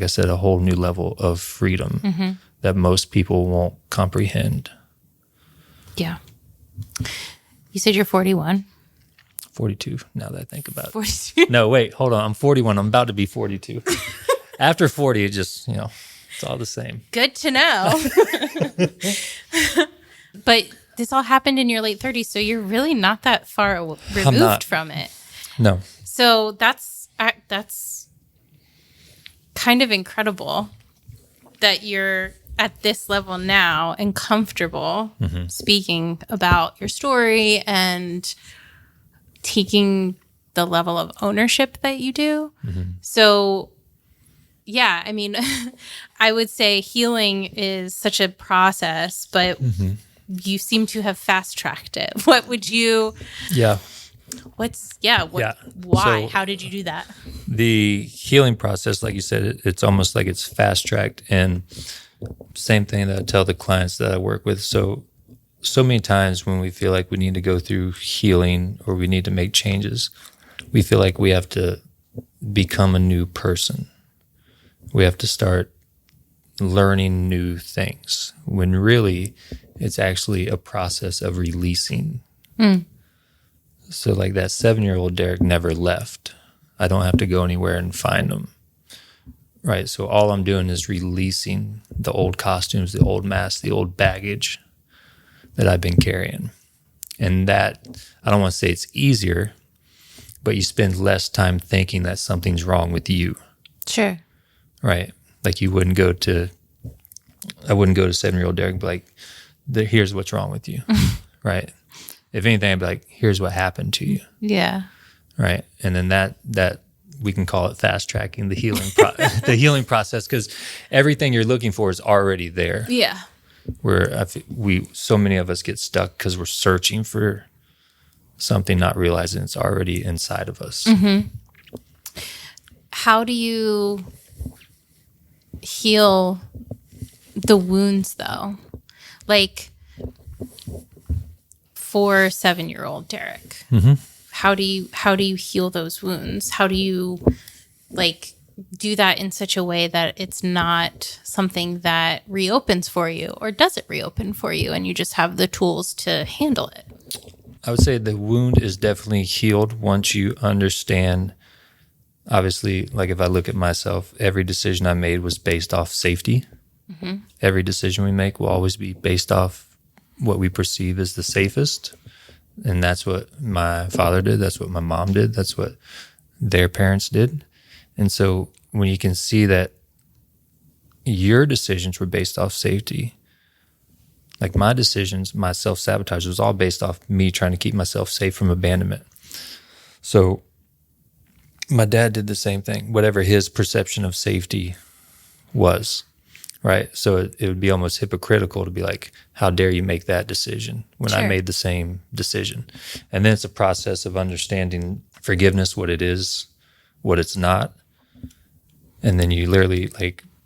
said, a whole new level of freedom that most people won't comprehend. Yeah. You said you're 41. 42, now that I think about it. 42. No, wait, hold on. I'm 41. I'm about to be 42. After 40, it just, It's all the same. Good to know. But this all happened in your late 30s, so you're really not that far removed from it. No. So that's kind of incredible that you're at this level now and comfortable speaking about your story and taking the level of ownership that you do. So, yeah, I mean, I would say healing is such a process, but you seem to have fast-tracked it. What would you... Yeah. Why? So, how did you do that? The healing process, like you said, it's almost like it's fast-tracked. And same thing that I tell the clients that I work with. So many times when we feel like we need to go through healing or we need to make changes, we feel like we have to become a new person. We have to start learning new things, when really it's actually a process of releasing. So like that 7-year-old Derek never left. I don't have to go anywhere and find him. Right. So all I'm doing is releasing the old costumes, the old masks, the old baggage that I've been carrying. And that, I don't want to say it's easier, but you spend less time thinking that something's wrong with you. Sure. Right. Like I wouldn't go to 7-year-old Derek and be like, here's what's wrong with you. Right. If anything, I'd be like, here's what happened to you. Yeah. Right. And then that we can call it fast tracking the the healing process, because everything you're looking for is already there. Yeah. Where so many of us get stuck because we're searching for something, not realizing it's already inside of us. How do you heal the wounds, though? Like, for 7-year-old Derek, how do you heal those wounds? How do you do that in such a way that it's not something that reopens for you, or does it reopen for you and you just have the tools to handle it? I would say the wound is definitely healed once you understand. Obviously, like if I look at myself, every decision I made was based off safety. Every decision we make will always be based off what we perceive as the safest. And that's what my father did. That's what my mom did. That's what their parents did. And so when you can see that your decisions were based off safety, like my decisions, my self-sabotage was all based off me trying to keep myself safe from abandonment. So my dad did the same thing, whatever his perception of safety was. Right. So it would be almost hypocritical to be like, how dare you make that decision when I made the same decision? And then it's a process of understanding forgiveness, what it is, what it's not. And then you literally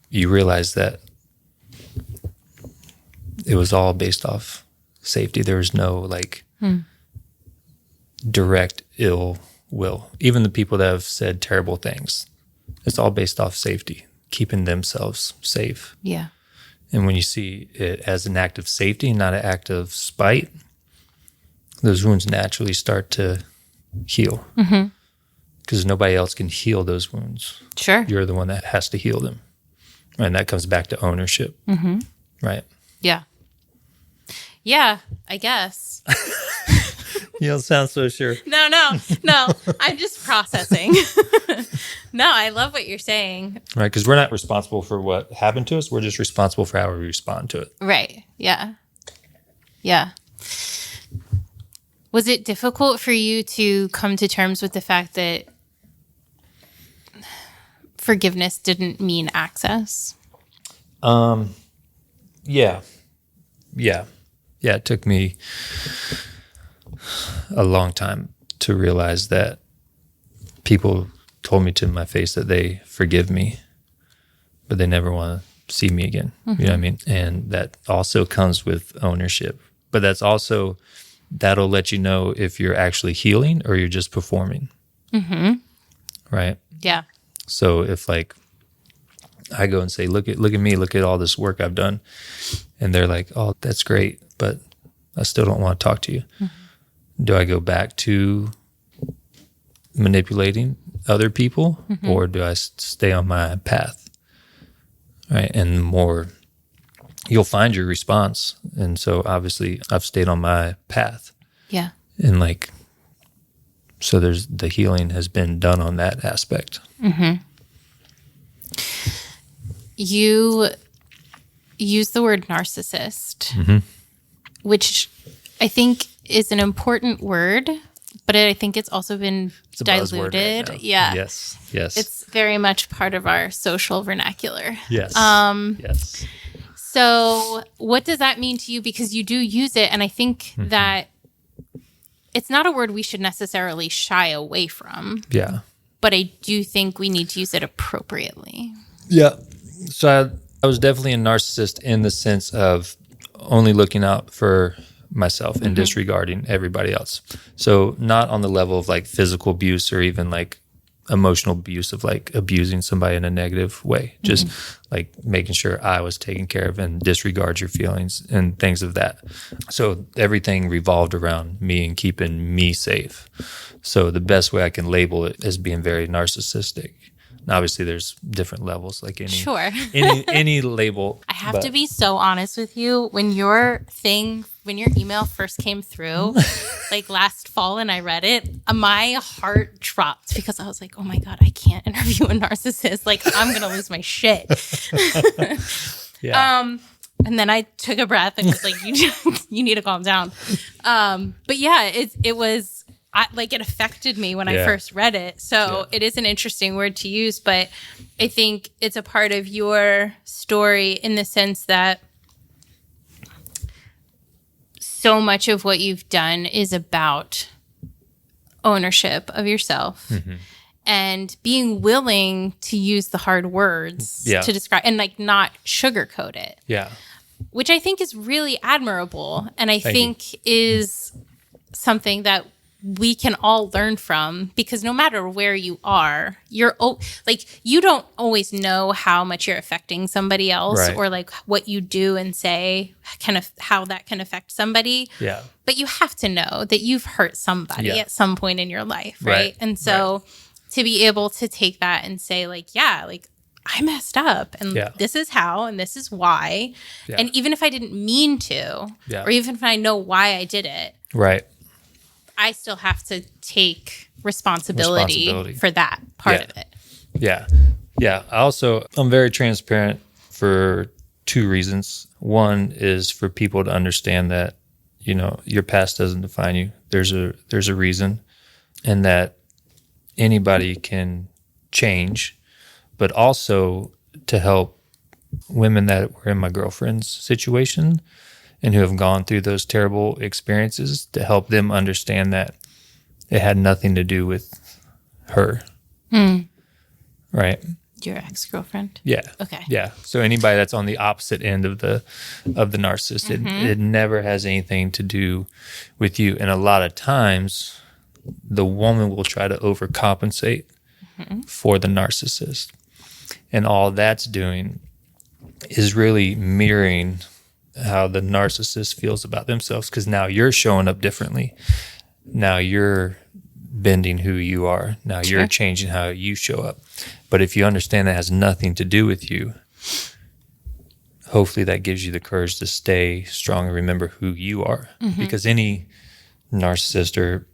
you realize that it was all based off safety. There was no direct ill will. Even the people that have said terrible things, it's all based off safety, keeping themselves safe. Yeah. And when you see it as an act of safety, not an act of spite, those wounds naturally start to heal. Because nobody else can heal those wounds. Sure. You're the one that has to heal them. And that comes back to ownership. Right? Yeah. Yeah, I guess. You don't sound so sure. No. I'm just processing. No, I love what you're saying. Right, because we're not responsible for what happened to us. We're just responsible for how we respond to it. Right. Yeah. Yeah. Was it difficult for you to come to terms with the fact that forgiveness didn't mean access? Yeah. It took me a long time to realize that people told me to my face that they forgive me, but they never want to see me again. You know what I mean? And that also comes with ownership. But that'll let you know if you're actually healing or you're just performing. Right? Yeah. So if I go and say, look at me, look at all this work I've done. And they're like, oh, that's great, but I still don't want to talk to you. Do I go back to manipulating other people or do I stay on my path? right? And the more you'll find your response. And so obviously I've stayed on my path. Yeah. And like, so the healing has been done on that aspect. Mm-hmm. You use the word narcissist, Mm-hmm. which I think is an important word, but I think it's also been It's a buzzword diluted. right now. Yeah. Yes. Yes. It's very much part of our social vernacular. yes. Yes. So what does that mean to you? Because you do use it, and I think that it's not a word we should necessarily shy away from, Yeah. but I do think we need to use it appropriately. Yeah. So I was definitely a narcissist in the sense of only looking out for myself and disregarding everybody else. So not on the level of like physical abuse or even like emotional abuse of like abusing somebody in a negative way, just like making sure I was taken care of and disregard your feelings and things of that. So everything revolved around me and keeping me safe. So the best way I can label it is being very narcissistic. And obviously there's different levels, like any label. I have to be so honest with you. When your email first came through, like last fall, and I read it, my heart dropped because I was like, oh my God, I can't interview a narcissist. Like, I'm going to lose my shit. Yeah. And then I took a breath and was like, you need to calm down. But yeah, it was, it affected me when I first read it. So it is an interesting word to use, but I think it's a part of your story in the sense that so much of what you've done is about ownership of yourself and being willing to use the hard words to describe and like not sugarcoat it. Yeah. Which I think is really admirable. And I think is something that we can all learn from, because no matter where you are, you don't always know how much you're affecting somebody else or like what you do and say kind of how that can affect somebody. Yeah. But you have to know that you've hurt somebody at some point in your life. Right. And so to be able to take that and say like, I messed up and this is how, and this is why. Yeah. And even if I didn't mean to, or even if I know why I did it. Right. I still have to take responsibility for that part of it. Yeah. Yeah. I'm very transparent for two reasons. One is for people to understand that, your past doesn't define you. There's a reason, and that anybody can change, but also to help women that were in my girlfriend's situation and who have gone through those terrible experiences, to help them understand that it had nothing to do with her. Right? Your ex-girlfriend? Yeah. Okay. Yeah. So anybody that's on the opposite end of the narcissist, it never has anything to do with you. And a lot of times the woman will try to overcompensate for the narcissist. And all that's doing is really mirroring how the narcissist feels about themselves, because now you're showing up differently. Now you're bending who you are. Now you're changing how you show up. But if you understand that has nothing to do with you, hopefully that gives you the courage to stay strong and remember who you are. Because any narcissist or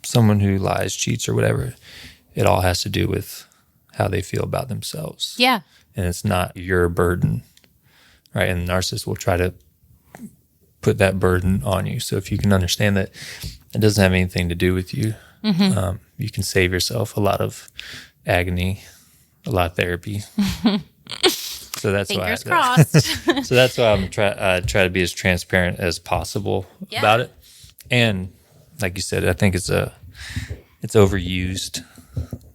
someone who lies, cheats, or whatever, it all has to do with how they feel about themselves. Yeah. And it's not your burden. Right. And the narcissist will try to put that burden on you. So if you can understand that it doesn't have anything to do with you, you can save yourself a lot of agony, a lot of therapy. So that's Fingers crossed. So that's why I'm try to be as transparent as possible about it. And like you said, I think it's overused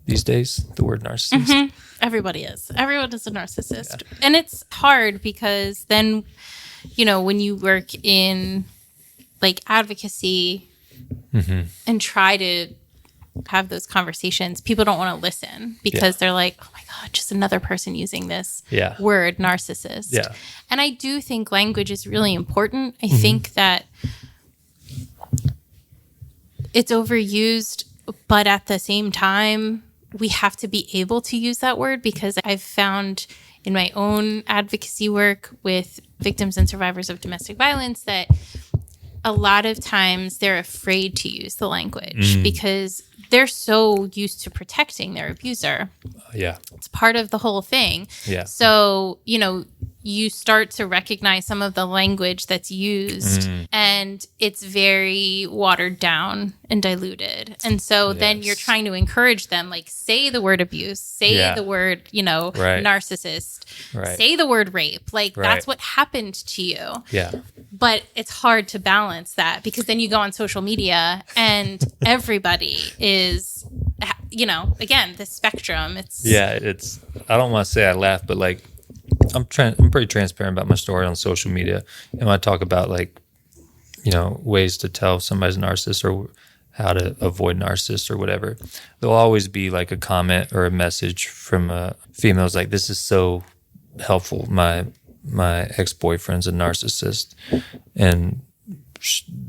these days, the word narcissist. Everybody is. Everyone is a narcissist. Yeah. And it's hard because then, when you work in like advocacy and try to have those conversations, people don't want to listen because they're like, oh my God, just another person using this word, narcissist. Yeah. And I do think language is really important. I think that it's overused, but at the same time, we have to be able to use that word, because I've found in my own advocacy work with victims and survivors of domestic violence that a lot of times they're afraid to use the language because they're so used to protecting their abuser. Yeah. It's part of the whole thing. Yeah. So, you start to recognize some of the language that's used and it's very watered down and diluted. And so then you're trying to encourage them, like, say the word abuse, say the word, narcissist, say the word rape. Like, that's what happened to you. Yeah. But it's hard to balance that because then you go on social media and everybody is, again, the spectrum. It's I don't want to say I laugh, but like I'm pretty transparent about my story on social media. And when I talk about ways to tell if somebody's a narcissist or how to avoid narcissists or whatever, there'll always be like a comment or a message from females like, this is so helpful. My ex-boyfriend's a narcissist, and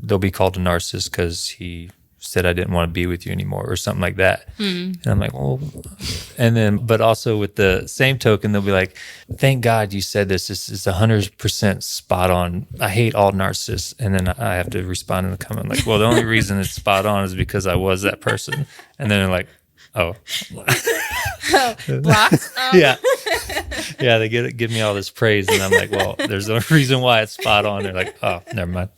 they'll be called a narcissist because he said I didn't want to be with you anymore or something like that. And I'm like, well, and then, but also with the same token, they'll be like, thank God you said this. This is 100% spot on. I hate all narcissists. And then I have to respond in the comment like, well, the only reason it's spot on is because I was that person. And then they're like, oh. Blocked. Yeah, they give me all this praise, and I'm like, well, there's no reason why it's spot on. They're like, oh, never mind.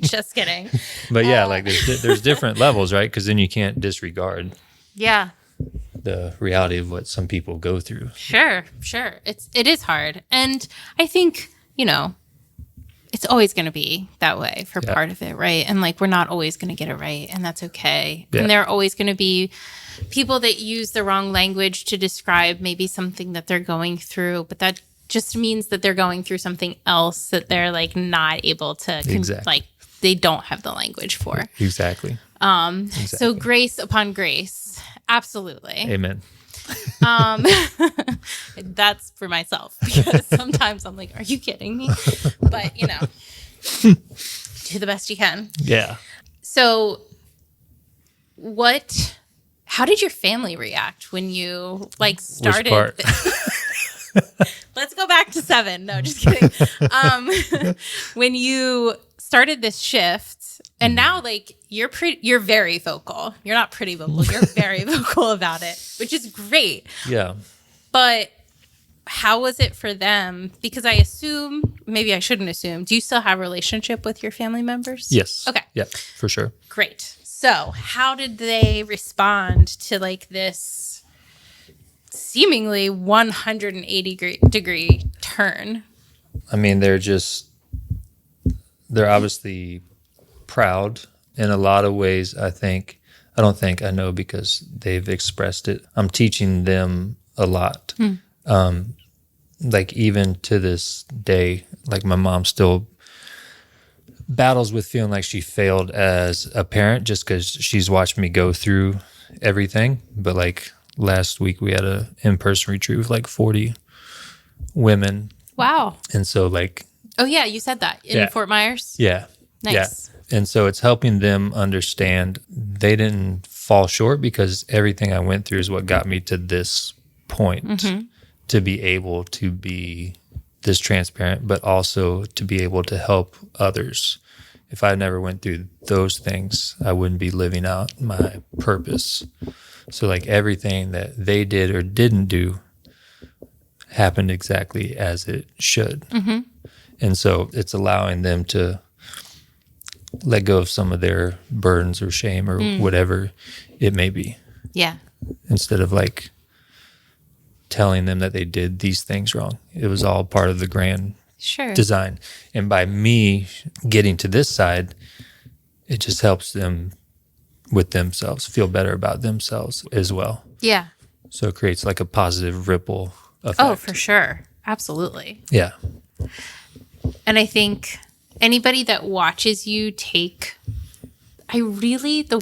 Just kidding. But yeah, like there's different levels, right? Because then you can't disregard the reality of what some people go through. Sure. It is hard, and I think it's always going to be that way for part of it, right? And like we're not always going to get it right, and that's okay. Yeah. And there are always going to be people that use the wrong language to describe maybe something that they're going through, but that just means that they're going through something else that they're like not able to like they don't have the language for. Exactly. So grace upon grace. Absolutely. Amen. That's for myself because sometimes I'm like, are you kidding me? But do the best you can. Yeah. So how did your family react when you like started? Which part? Let's go back to 7. No, just kidding. When you started this shift, and now like you're very vocal. You're not pretty vocal. You're very vocal about it, which is great. Yeah. But how was it for them? Because I assume, maybe I shouldn't assume, do you still have a relationship with your family members? Yes. Okay. Yeah, for sure. Great. So how did they respond to like this seemingly 180 degree turn? I mean, they're obviously proud in a lot of ways. I know because they've expressed it. I'm teaching them a lot. Like even to this day, like my mom still battles with feeling like she failed as a parent just because she's watched me go through everything. But like last week we had a in-person retreat with like 40 women. Wow. And so like, oh yeah, you said that in Fort Myers. Yeah. Nice. Yeah. And so it's helping them understand they didn't fall short because everything I went through is what got me to this point to be able to be this transparent, but also to be able to help others. If I never went through those things, I wouldn't be living out my purpose. So like everything that they did or didn't do happened exactly as it should. And so it's allowing them to let go of some of their burdens or shame or whatever it may be. Yeah. Instead of like telling them that they did these things wrong. It was all part of the grand design. And by me getting to this side, it just helps them with themselves, feel better about themselves as well. Yeah. So it creates like a positive ripple effect. Oh, for sure. Absolutely. Yeah. And I think anybody that watches you the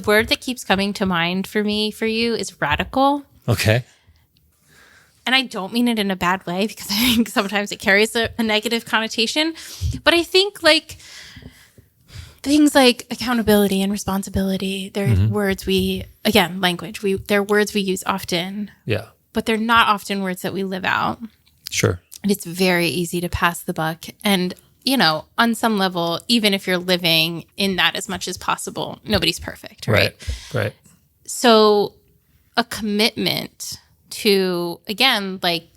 word that keeps coming to mind for you is radical. Okay. And I don't mean it in a bad way because I think sometimes it carries a negative connotation. But I think like things like accountability and responsibility, they're words language. They're words we use often. Yeah. But they're not often words that we live out. Sure. And it's very easy to pass the buck. And, on some level, even if you're living in that as much as possible, nobody's perfect, right? Right. So a commitment to, again, like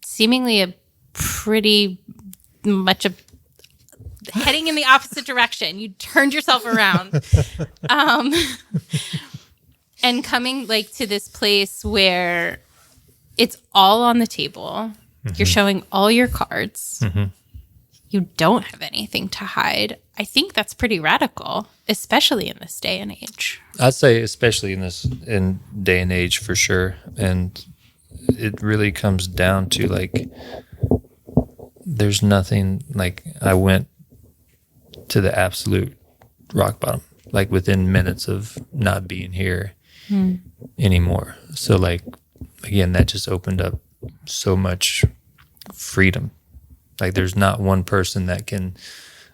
seemingly a pretty much a heading in the opposite direction. You turned yourself around. And coming like to this place where it's all on the table. You're showing all your cards. You don't have anything to hide. I think that's pretty radical, especially in this day and age. I'd say especially in day and age for sure. And it really comes down to like, there's nothing like I went to the absolute rock bottom, like within minutes of not being here anymore. So like, again, that just opened up so much freedom. Like there's not one person that can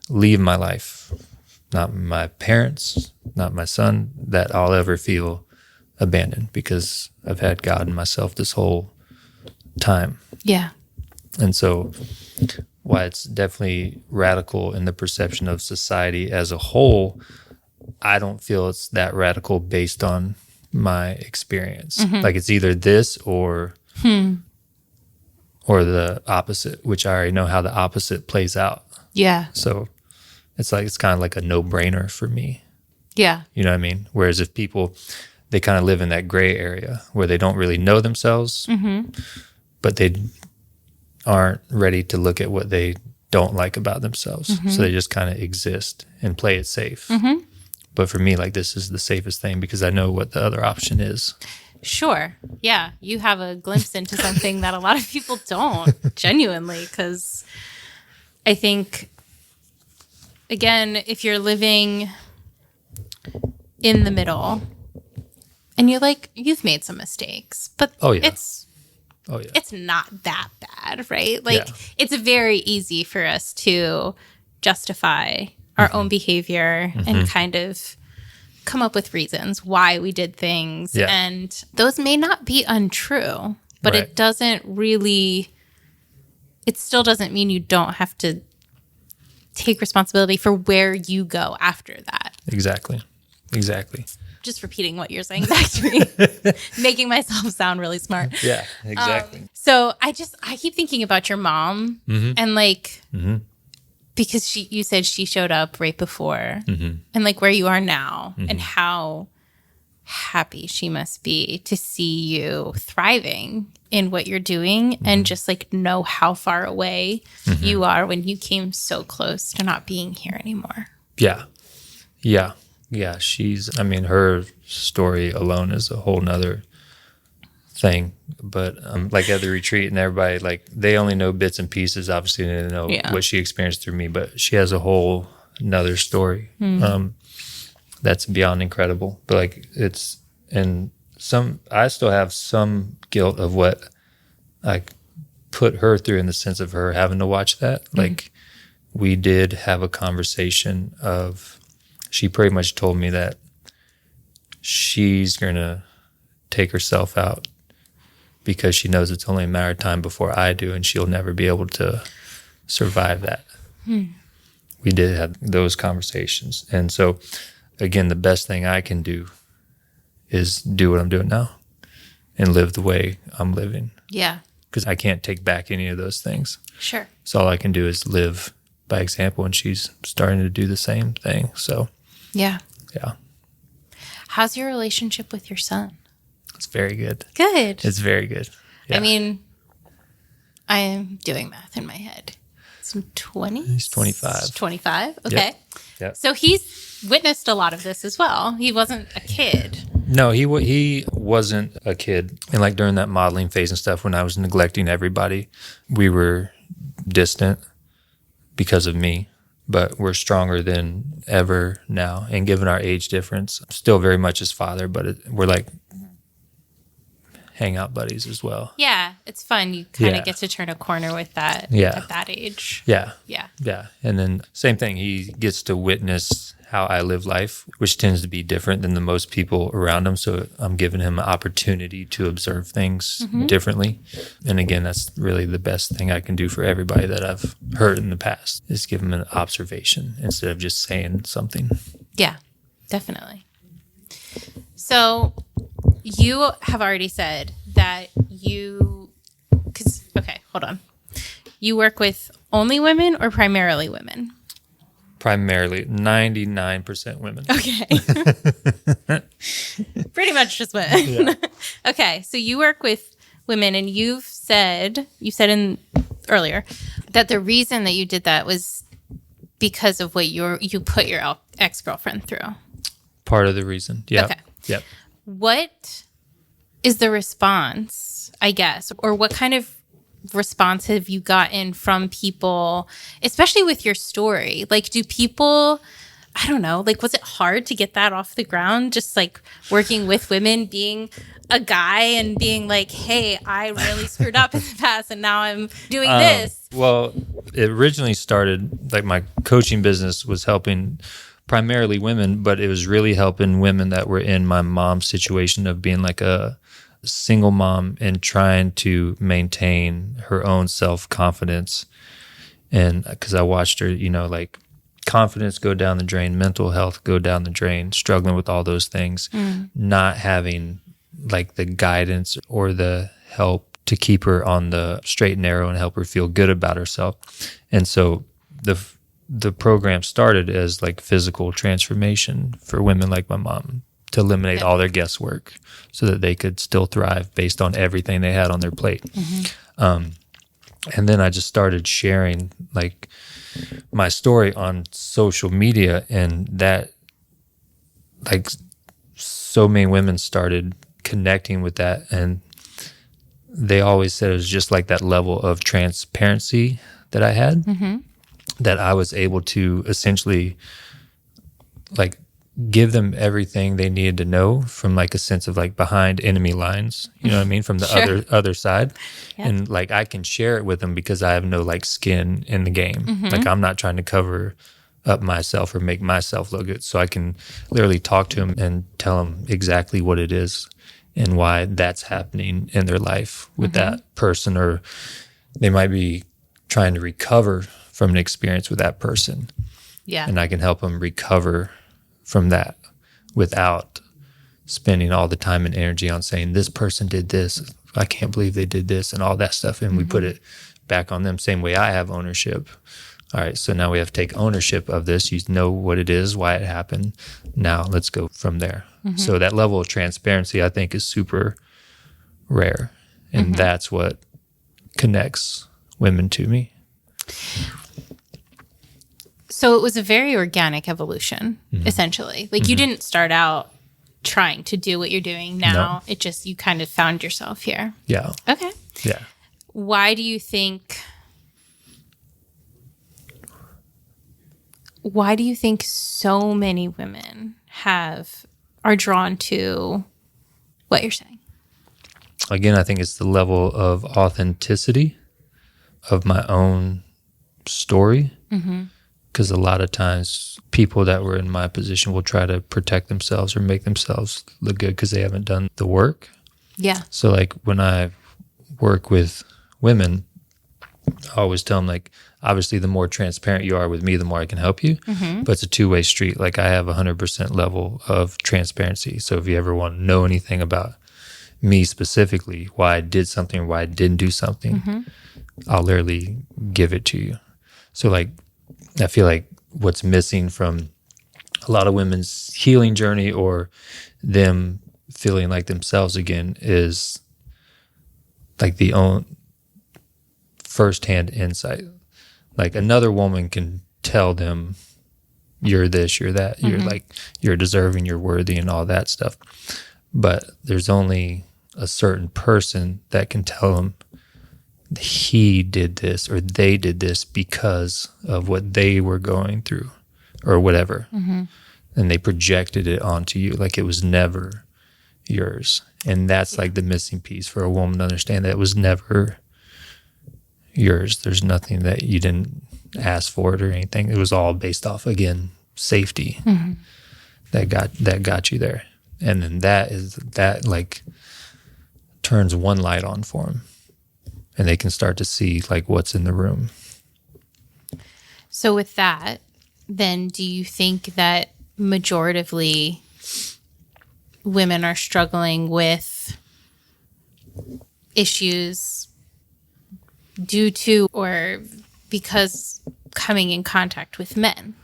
leave my life, not my parents, not my son, that I'll ever feel abandoned because I've had God and myself this whole time. Yeah. And so while it's definitely radical in the perception of society as a whole, I don't feel it's that radical based on my experience. Like it's either this or the opposite, which I already know how the opposite plays out. Yeah. So it's kind of like a no-brainer for me. Yeah. You know what I mean? Whereas if people, they kind of live in that gray area where they don't really know themselves, but they aren't ready to look at what they don't like about themselves. So they just kind of exist and play it safe. But for me, like this is the safest thing because I know what the other option is. Sure. Yeah. You have a glimpse into something that a lot of people don't, genuinely, because I think, again, if you're living in the middle and you've made some mistakes, but it's not that bad, right? Like it's very easy for us to justify our own behavior and kind of come up with reasons why we did things. Yeah. And those may not be untrue, but it still doesn't mean you don't have to take responsibility for where you go after that. Exactly. Just repeating what you're saying back to me, making myself sound really smart. Yeah, exactly. So I keep thinking about your mom and like, because you said she showed up right before and like where you are now and how happy she must be to see you thriving in what you're doing and just like know how far away you are when you came so close to not being here anymore. Yeah. Her story alone is a whole nother thing. But like at the retreat and everybody, like they only know bits and pieces. Obviously, they know what she experienced through me, but she has a whole another story that's beyond incredible. But like I still have some guilt of what I put her through in the sense of her having to watch that. Like we did have a conversation of, she pretty much told me that she's going to take herself out because she knows it's only a matter of time before I do, and she'll never be able to survive that. We did have those conversations. And so, again, the best thing I can do is do what I'm doing now and live the way I'm living. Yeah. Because I can't take back any of those things. Sure. So all I can do is live by example, and she's starting to do the same thing. So, yeah. Yeah. How's your relationship with your son? It's very good. Good. It's very good. Yeah. I mean, I am doing math in my head. It's 20? He's 25. 25? Okay. Yep. So he's witnessed a lot of this as well. He wasn't a kid. No, he wasn't a kid. And like during that modeling phase and stuff, when I was neglecting everybody, we were distant because of me, but we're stronger than ever now. And given our age difference, still very much his father, but we're like hangout buddies as well. Yeah, it's fun. You kind of Yeah. get to turn a corner with that Yeah. at that age. Yeah. Yeah. Yeah. And then same thing, he gets to witness how I live life, which tends to be different than the most people around him. So I'm giving him an opportunity to observe things differently. And again, that's really the best thing I can do for everybody that I've hurt in the past, is give them an observation instead of just saying something. Yeah, definitely. So you have already said that okay, hold on. You work with only women or primarily women? Primarily 99% women. Okay. Pretty much just women. Yeah. Okay, so you work with women, and you said in earlier that the reason that you did that was because of what you put your ex-girlfriend through. Part of the reason. Yeah. Okay. Yep. What is the response, I guess, or what kind of response have you gotten from people, especially with your story? Like, do people, I don't know, like, was it hard to get that off the ground? Just like working with women, being a guy and being like, hey, I really screwed up in the past and now I'm doing this. Well, it originally started, like, my coaching business was helping primarily women, but it was really helping women that were in my mom's situation of being like a single mom and trying to maintain her own self-confidence. And because I watched her, like, confidence go down the drain, mental health go down the drain, struggling with all those things, not having like the guidance or the help to keep her on the straight and narrow and help her feel good about herself. And so the program started as like physical transformation for women like my mom, to eliminate all their guesswork so that they could still thrive based on everything they had on their plate. And then I just started sharing like my story on social media, and that, like, so many women started connecting with that. And they always said it was just like that level of transparency that I had, that I was able to essentially like give them everything they needed to know from like a sense of like behind enemy lines, you know what I mean? From the other side. Yeah. And like, I can share it with them because I have no like skin in the game. Like, I'm not trying to cover up myself or make myself look good. So I can literally talk to them and tell them exactly what it is and why that's happening in their life with that person, or they might be trying to recover from an experience with that person. Yeah. And I can help them recover from that without spending all the time and energy on saying, this person did this, I can't believe they did this, and all that stuff. And we put it back on them, same way I have ownership. All right, so now we have to take ownership of this. You know what it is, why it happened. Now let's go from there. So that level of transparency, I think, is super rare. And that's what connects women to me. So it was a very organic evolution, essentially. Like, you didn't start out trying to do what you're doing now. No. It just, you kind of found yourself here. Yeah. Okay. Yeah. Why do you think so many women are drawn to what you're saying? Again, I think it's the level of authenticity of my own story. Because a lot of times people that were in my position will try to protect themselves or make themselves look good because they haven't done the work. Yeah. So like when I work with women, I always tell them, like, obviously the more transparent you are with me, the more I can help you. But it's a two-way street. Like, I have 100% level of transparency. So if you ever want to know anything about me specifically, why I did something or why I didn't do something, I'll literally give it to you. So like, I feel like what's missing from a lot of women's healing journey or them feeling like themselves again is like the own firsthand insight. Like, another woman can tell them, you're this, you're that, you're like, you're deserving, you're worthy, and all that stuff. But there's only a certain person that can tell them he did this or they did this because of what they were going through or whatever. And they projected it onto you. Like, it was never yours. And that's like the missing piece for a woman to understand that it was never yours. There's nothing that you didn't ask for it or anything. It was all based off, again, safety that got you there. And then that like turns one light on for them, and they can start to see like what's in the room. So with that, then do you think that majoritively women are struggling with issues due to or because coming in contact with men?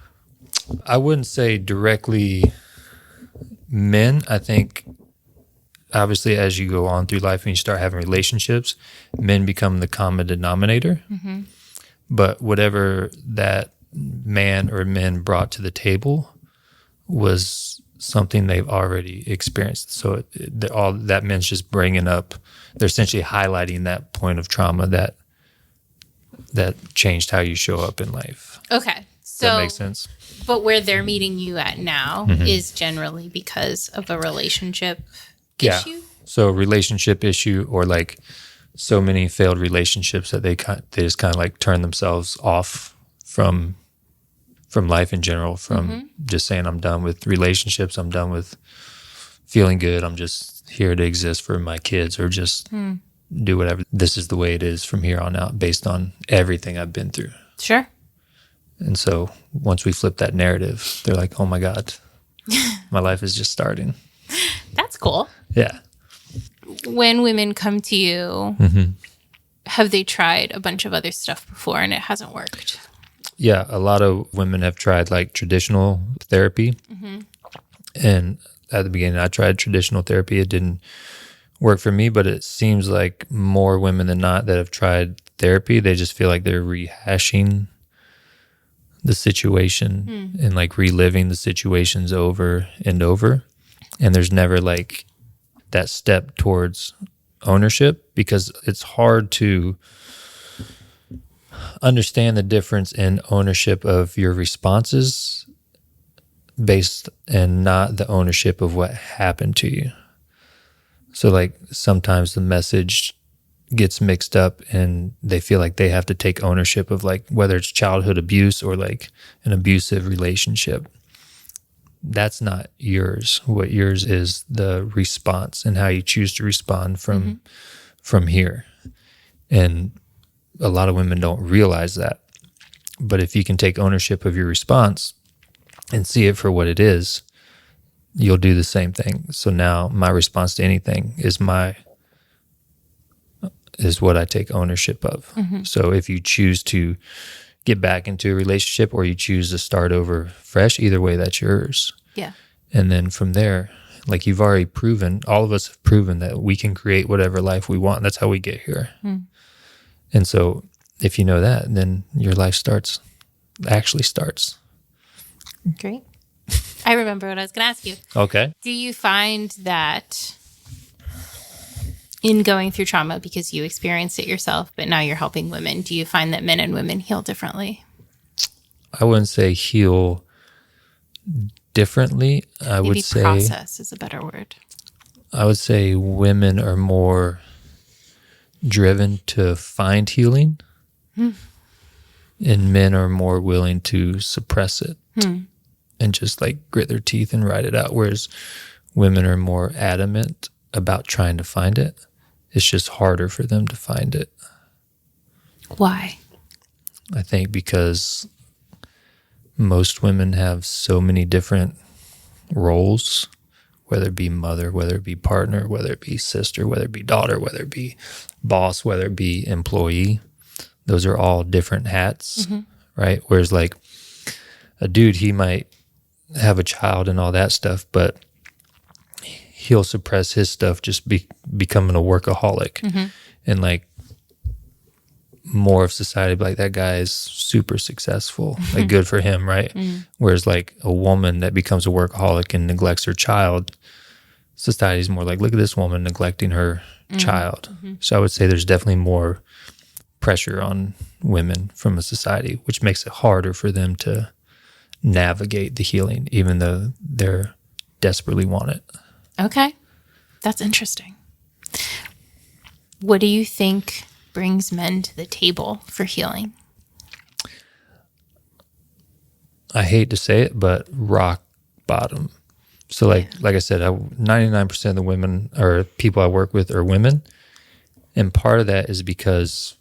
I wouldn't say directly men. I think obviously as you go on through life and you start having relationships, men become the common denominator. But whatever that man or men brought to the table was something they've already experienced. So all that men's just bringing up, they're essentially highlighting that point of trauma that changed how you show up in life. Okay. So Does that make sense? But where they're meeting you at now is generally because of a relationship issue? So relationship issue, or like so many failed relationships that they just kind of like turn themselves off from life in general, from just saying, I'm done with relationships, I'm done with feeling good, I'm just here to exist for my kids, or just do whatever. This is the way it is from here on out based on everything I've been through. Sure. And so once we flip that narrative, they're like, oh my God, my life is just starting. That's cool. Yeah. When women come to you, have they tried a bunch of other stuff before and it hasn't worked? Yeah, a lot of women have tried like traditional therapy. And at the beginning, I tried traditional therapy. It didn't work for me, but it seems like more women than not that have tried therapy, they just feel like they're rehashing the situation and like reliving the situations over and over. And there's never like that step towards ownership, because it's hard to understand the difference in ownership of your responses based and not the ownership of what happened to you. So like sometimes the message gets mixed up and they feel like they have to take ownership of like whether it's childhood abuse or like an abusive relationship. That's not yours. What yours is the response and how you choose to respond from here. And a lot of women don't realize that. But if you can take ownership of your response and see it for what it is, you'll do the same thing. So now my response to anything is what I take ownership of. So if you choose to get back into a relationship or you choose to start over fresh, either way, that's yours. Yeah. And then from there, like you've already proven, all of us have proven that we can create whatever life we want. That's how we get here. And so if you know that, then your life actually starts. Great. I remember what I was going to ask you. Okay. Do you find that in going through trauma, because you experienced it yourself, but now you're helping women, do you find that men and women heal differently? I wouldn't say heal differently. I would say process is a better word. I would say women are more driven to find healing, and men are more willing to suppress it and just like grit their teeth and ride it out. Whereas women are more adamant about trying to find it. It's just harder for them to find it. Why? I think because most women have so many different roles, whether it be mother, whether it be partner, whether it be sister, whether it be daughter, whether it be boss, whether it be employee. Those are all different hats, right? Whereas like a dude, he might have a child and all that stuff, but he'll suppress his stuff just becoming a workaholic. And like more of society be like, that guy is super successful, like good for him, right? Whereas like a woman that becomes a workaholic and neglects her child, society's more like, look at this woman neglecting her child. So I would say there's definitely more pressure on women from a society, which makes it harder for them to navigate the healing, even though they're desperately want it. Okay. That's interesting. What do you think brings men to the table for healing? I hate to say it, but rock bottom. So like I said, 99% of the women or people I work with are women. And part of that is because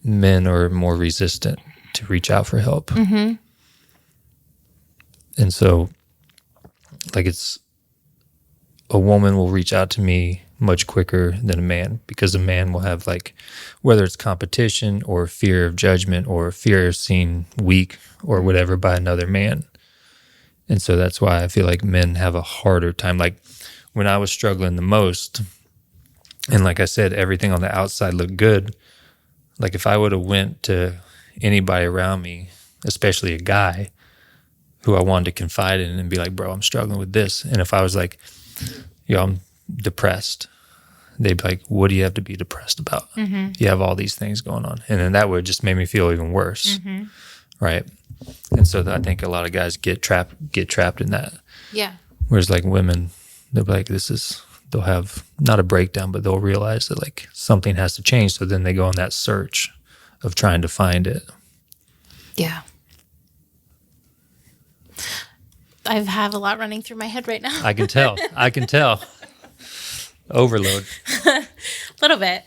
men are more resistant to reach out for help. Mm-hmm. And so like a woman will reach out to me much quicker than a man, because a man will have, like, whether it's competition or fear of judgment or fear of seen weak or whatever by another man. And so that's why I feel like men have a harder time. Like when I was struggling the most, and like I said, everything on the outside looked good. Like if I would have went to anybody around me, especially a guy who I wanted to confide in and be like, bro, I'm struggling with this. And if I was like, yo, I'm depressed, they'd be like, what do you have to be depressed about? Mm-hmm. You have all these things going on. And then that would just make me feel even worse. Mm-hmm. Right. And so I think a lot of guys get trapped in that. Yeah. Whereas like women, they'll be like, they'll have not a breakdown, but they'll realize that like something has to change. So then they go on that search of trying to find it. Yeah. I have a lot running through my head right now. I can tell. Overload. A little bit.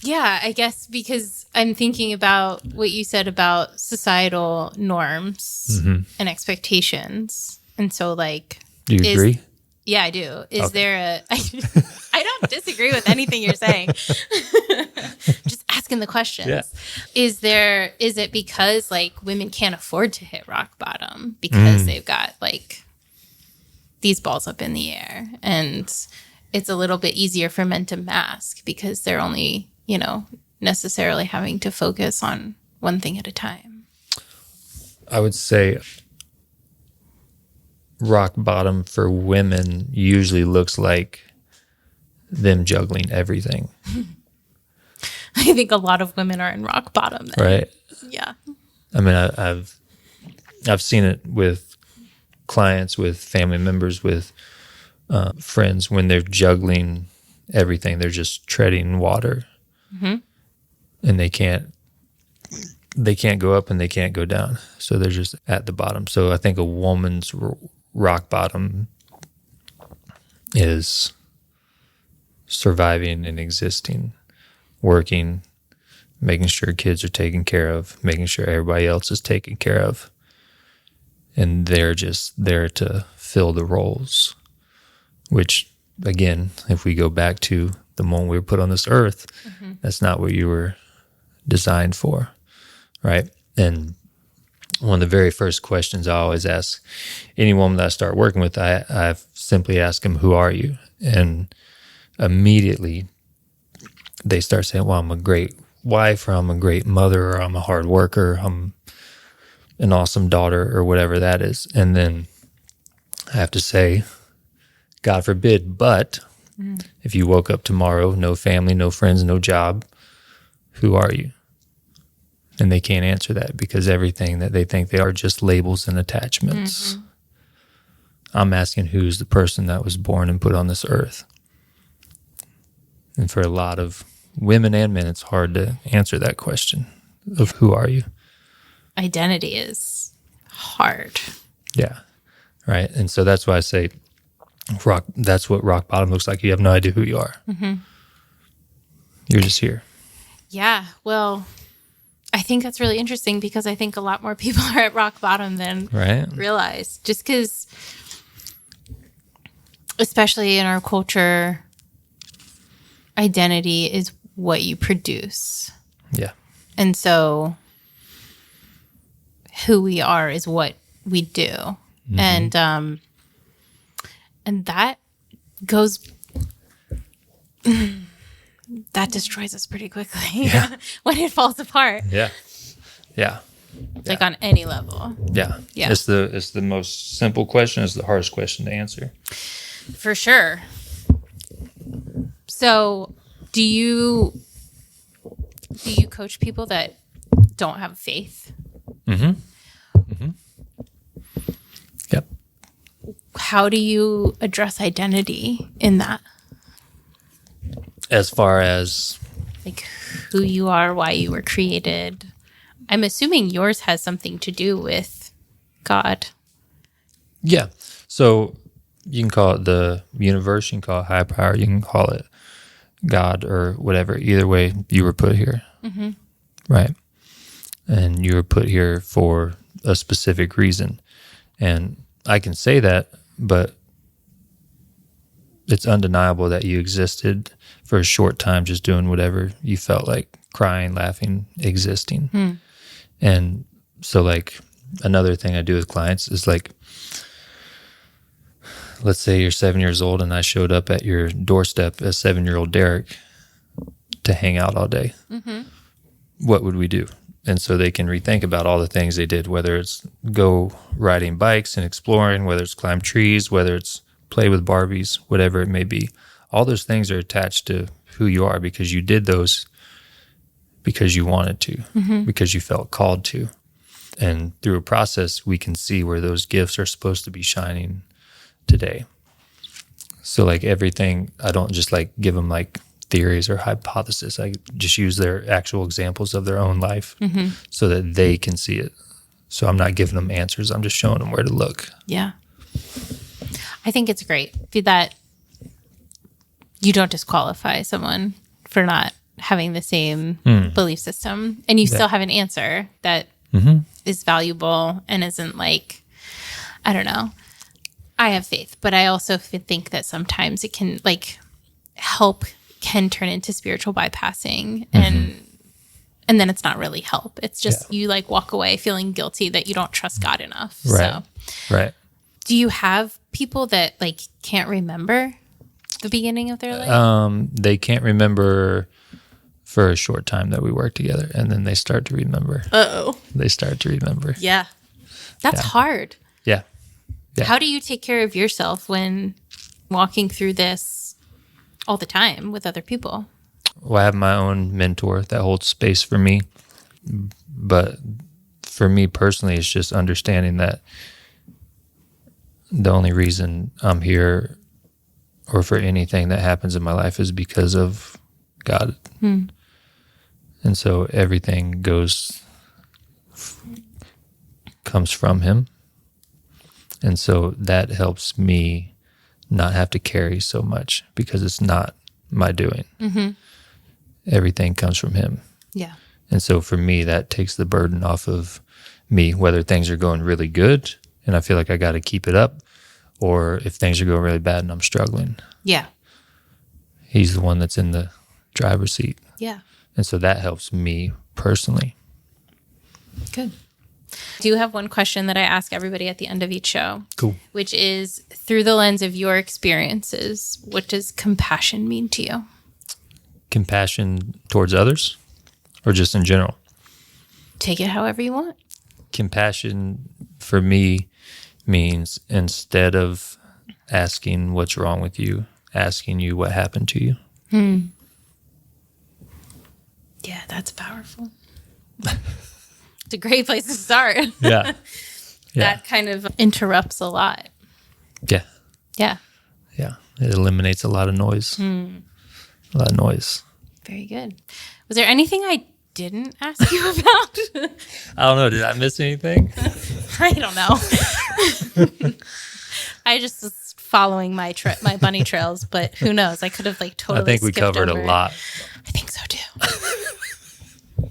Yeah, I guess because I'm thinking about what you said about societal norms and expectations. And so like... Do you agree? Yeah, I do. Is there I don't disagree with anything you're saying. Just asking the questions. Yeah. Is it because like women can't afford to hit rock bottom because they've got like these balls up in the air, and it's a little bit easier for men to mask because they're only, necessarily having to focus on one thing at a time? I would say rock bottom for women usually looks like them juggling everything. I think a lot of women are in rock bottom then. Right. Yeah. I mean, I've seen it with clients, with family members, with friends. When they're juggling everything, they're just treading water. Mm-hmm. And they can't go up and they can't go down. So they're just at the bottom. So I think a woman's rock bottom is surviving and existing, working, making sure kids are taken care of, making sure everybody else is taken care of. And they're just there to fill the roles, which, again, if we go back to the moment we were put on this earth, that's not what you were designed for, right? And one of the very first questions I always ask any woman that I start working with, I simply ask them, who are you? And immediately they start saying, well, I'm a great wife, or I'm a great mother, or I'm a hard worker, I'm an awesome daughter, or whatever that is. And then I have to say, God forbid, but if you woke up tomorrow, no family, no friends, no job, who are you? And they can't answer that because everything that they think they are just labels and attachments. Mm-hmm. I'm asking, who's the person that was born and put on this earth? And for a lot of women and men, it's hard to answer that question of who are you? Identity is hard. Yeah, right. And so that's why I say that's what rock bottom looks like. You have no idea who you are. Mm-hmm. You're just here. Yeah, well, I think that's really interesting because I think a lot more people are at rock bottom than realize. Just because, especially in our culture, identity is what you produce. Yeah. And so who we are is what we do. Mm-hmm. And that goes... that destroys us pretty quickly when it falls apart. Yeah. Like on any level. Yeah. It's the most simple question. It's the hardest question to answer. For sure. So do you coach people that don't have faith? Mm-hmm. Mm-hmm. Yep. How do you address identity in that? As far as like who you are, why you were created. I'm assuming yours has something to do with God. yeah, so you can call it the universe, you can call it high power, you can call it God or whatever. Either way, you were put here, right? And you were put here for a specific reason. And I can say that, but it's undeniable that you existed for a short time just doing whatever you felt like, crying, laughing, existing. And so like another thing I do with clients is like, let's say you're 7 years old and I showed up at your doorstep as 7-year-old Derek to hang out all day. What would we do? And so they can rethink about all the things they did, whether it's go riding bikes and exploring, whether it's climb trees, whether it's play with Barbies, whatever it may be. All those things are attached to who you are because you did those because you wanted to, because you felt called to. And through a process, we can see where those gifts are supposed to be shining today. So like everything, I don't just like give them like theories or hypotheses. I just use their actual examples of their own life so that they can see it. So I'm not giving them answers. I'm just showing them where to look. Yeah. I think it's great that you don't disqualify someone for not having the same belief system, and you still have an answer that is valuable and isn't like, I don't know. I have faith, but I also think that sometimes it can like can turn into spiritual bypassing, and then it's not really help. It's just you like walk away feeling guilty that you don't trust God enough. Right. So, right. Do you have people that like can't remember the beginning of their life? They can't remember for a short time that we worked together, and then they start to remember. They start to remember. Yeah. That's hard. Yeah. How do you take care of yourself when walking through this all the time with other people? Well, I have my own mentor that holds space for me. But for me personally, it's just understanding that the only reason I'm here or for anything that happens in my life is because of God. And so everything comes from him. And so that helps me not have to carry so much because it's not my doing. Everything comes from him. Yeah. And so for me, that takes the burden off of me, whether things are going really good and I feel like I got to keep it up, or if things are going really bad and I'm struggling. Yeah. He's the one that's in the driver's seat. Yeah. And so that helps me personally. Good. I do have one question that I ask everybody at the end of each show. Cool. Which is, through the lens of your experiences, what does compassion mean to you? Compassion towards others or just in general? Take it however you want. Compassion for me means instead of asking what's wrong with you, asking you what happened to you. Yeah, that's powerful. It's a great place to start. Yeah. That kind of interrupts a lot. Yeah. Yeah. Yeah. It eliminates a lot of noise. A lot of noise. Very good. Was there anything I didn't ask you about? I don't know. Did I miss anything? I don't know. I just was following my bunny trails, but who knows? I could have like totally. I think we covered over. a lot. I think so too.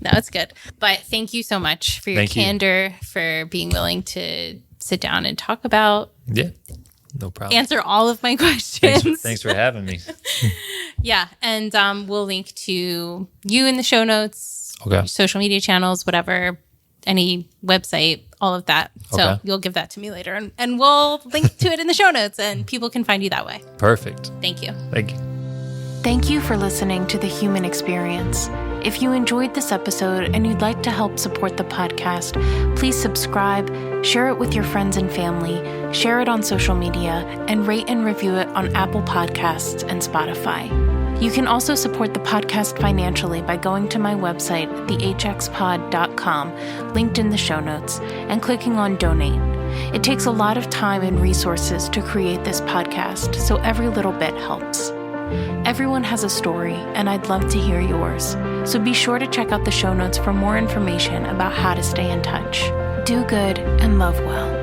No, it's good. But thank you so much for your candor, for being willing to sit down and talk about. Yeah, no problem. Answer all of my questions. Thanks for having me. Yeah, and we'll link to you in the show notes, social media channels, whatever, any website, all of that. So you'll give that to me later, and we'll link to it in the show notes, and people can find you that way. Perfect. Thank you. Thank you. Thank you for listening to The Human Experience. If you enjoyed this episode and you'd like to help support the podcast, please subscribe, share it with your friends and family, share it on social media, and rate and review it on Apple Podcasts and Spotify. You can also support the podcast financially by going to my website, thehxpod.com, linked in the show notes, and clicking on Donate. It takes a lot of time and resources to create this podcast, so every little bit helps. Everyone has a story, and I'd love to hear yours. So be sure to check out the show notes for more information about how to stay in touch. Do good and love well.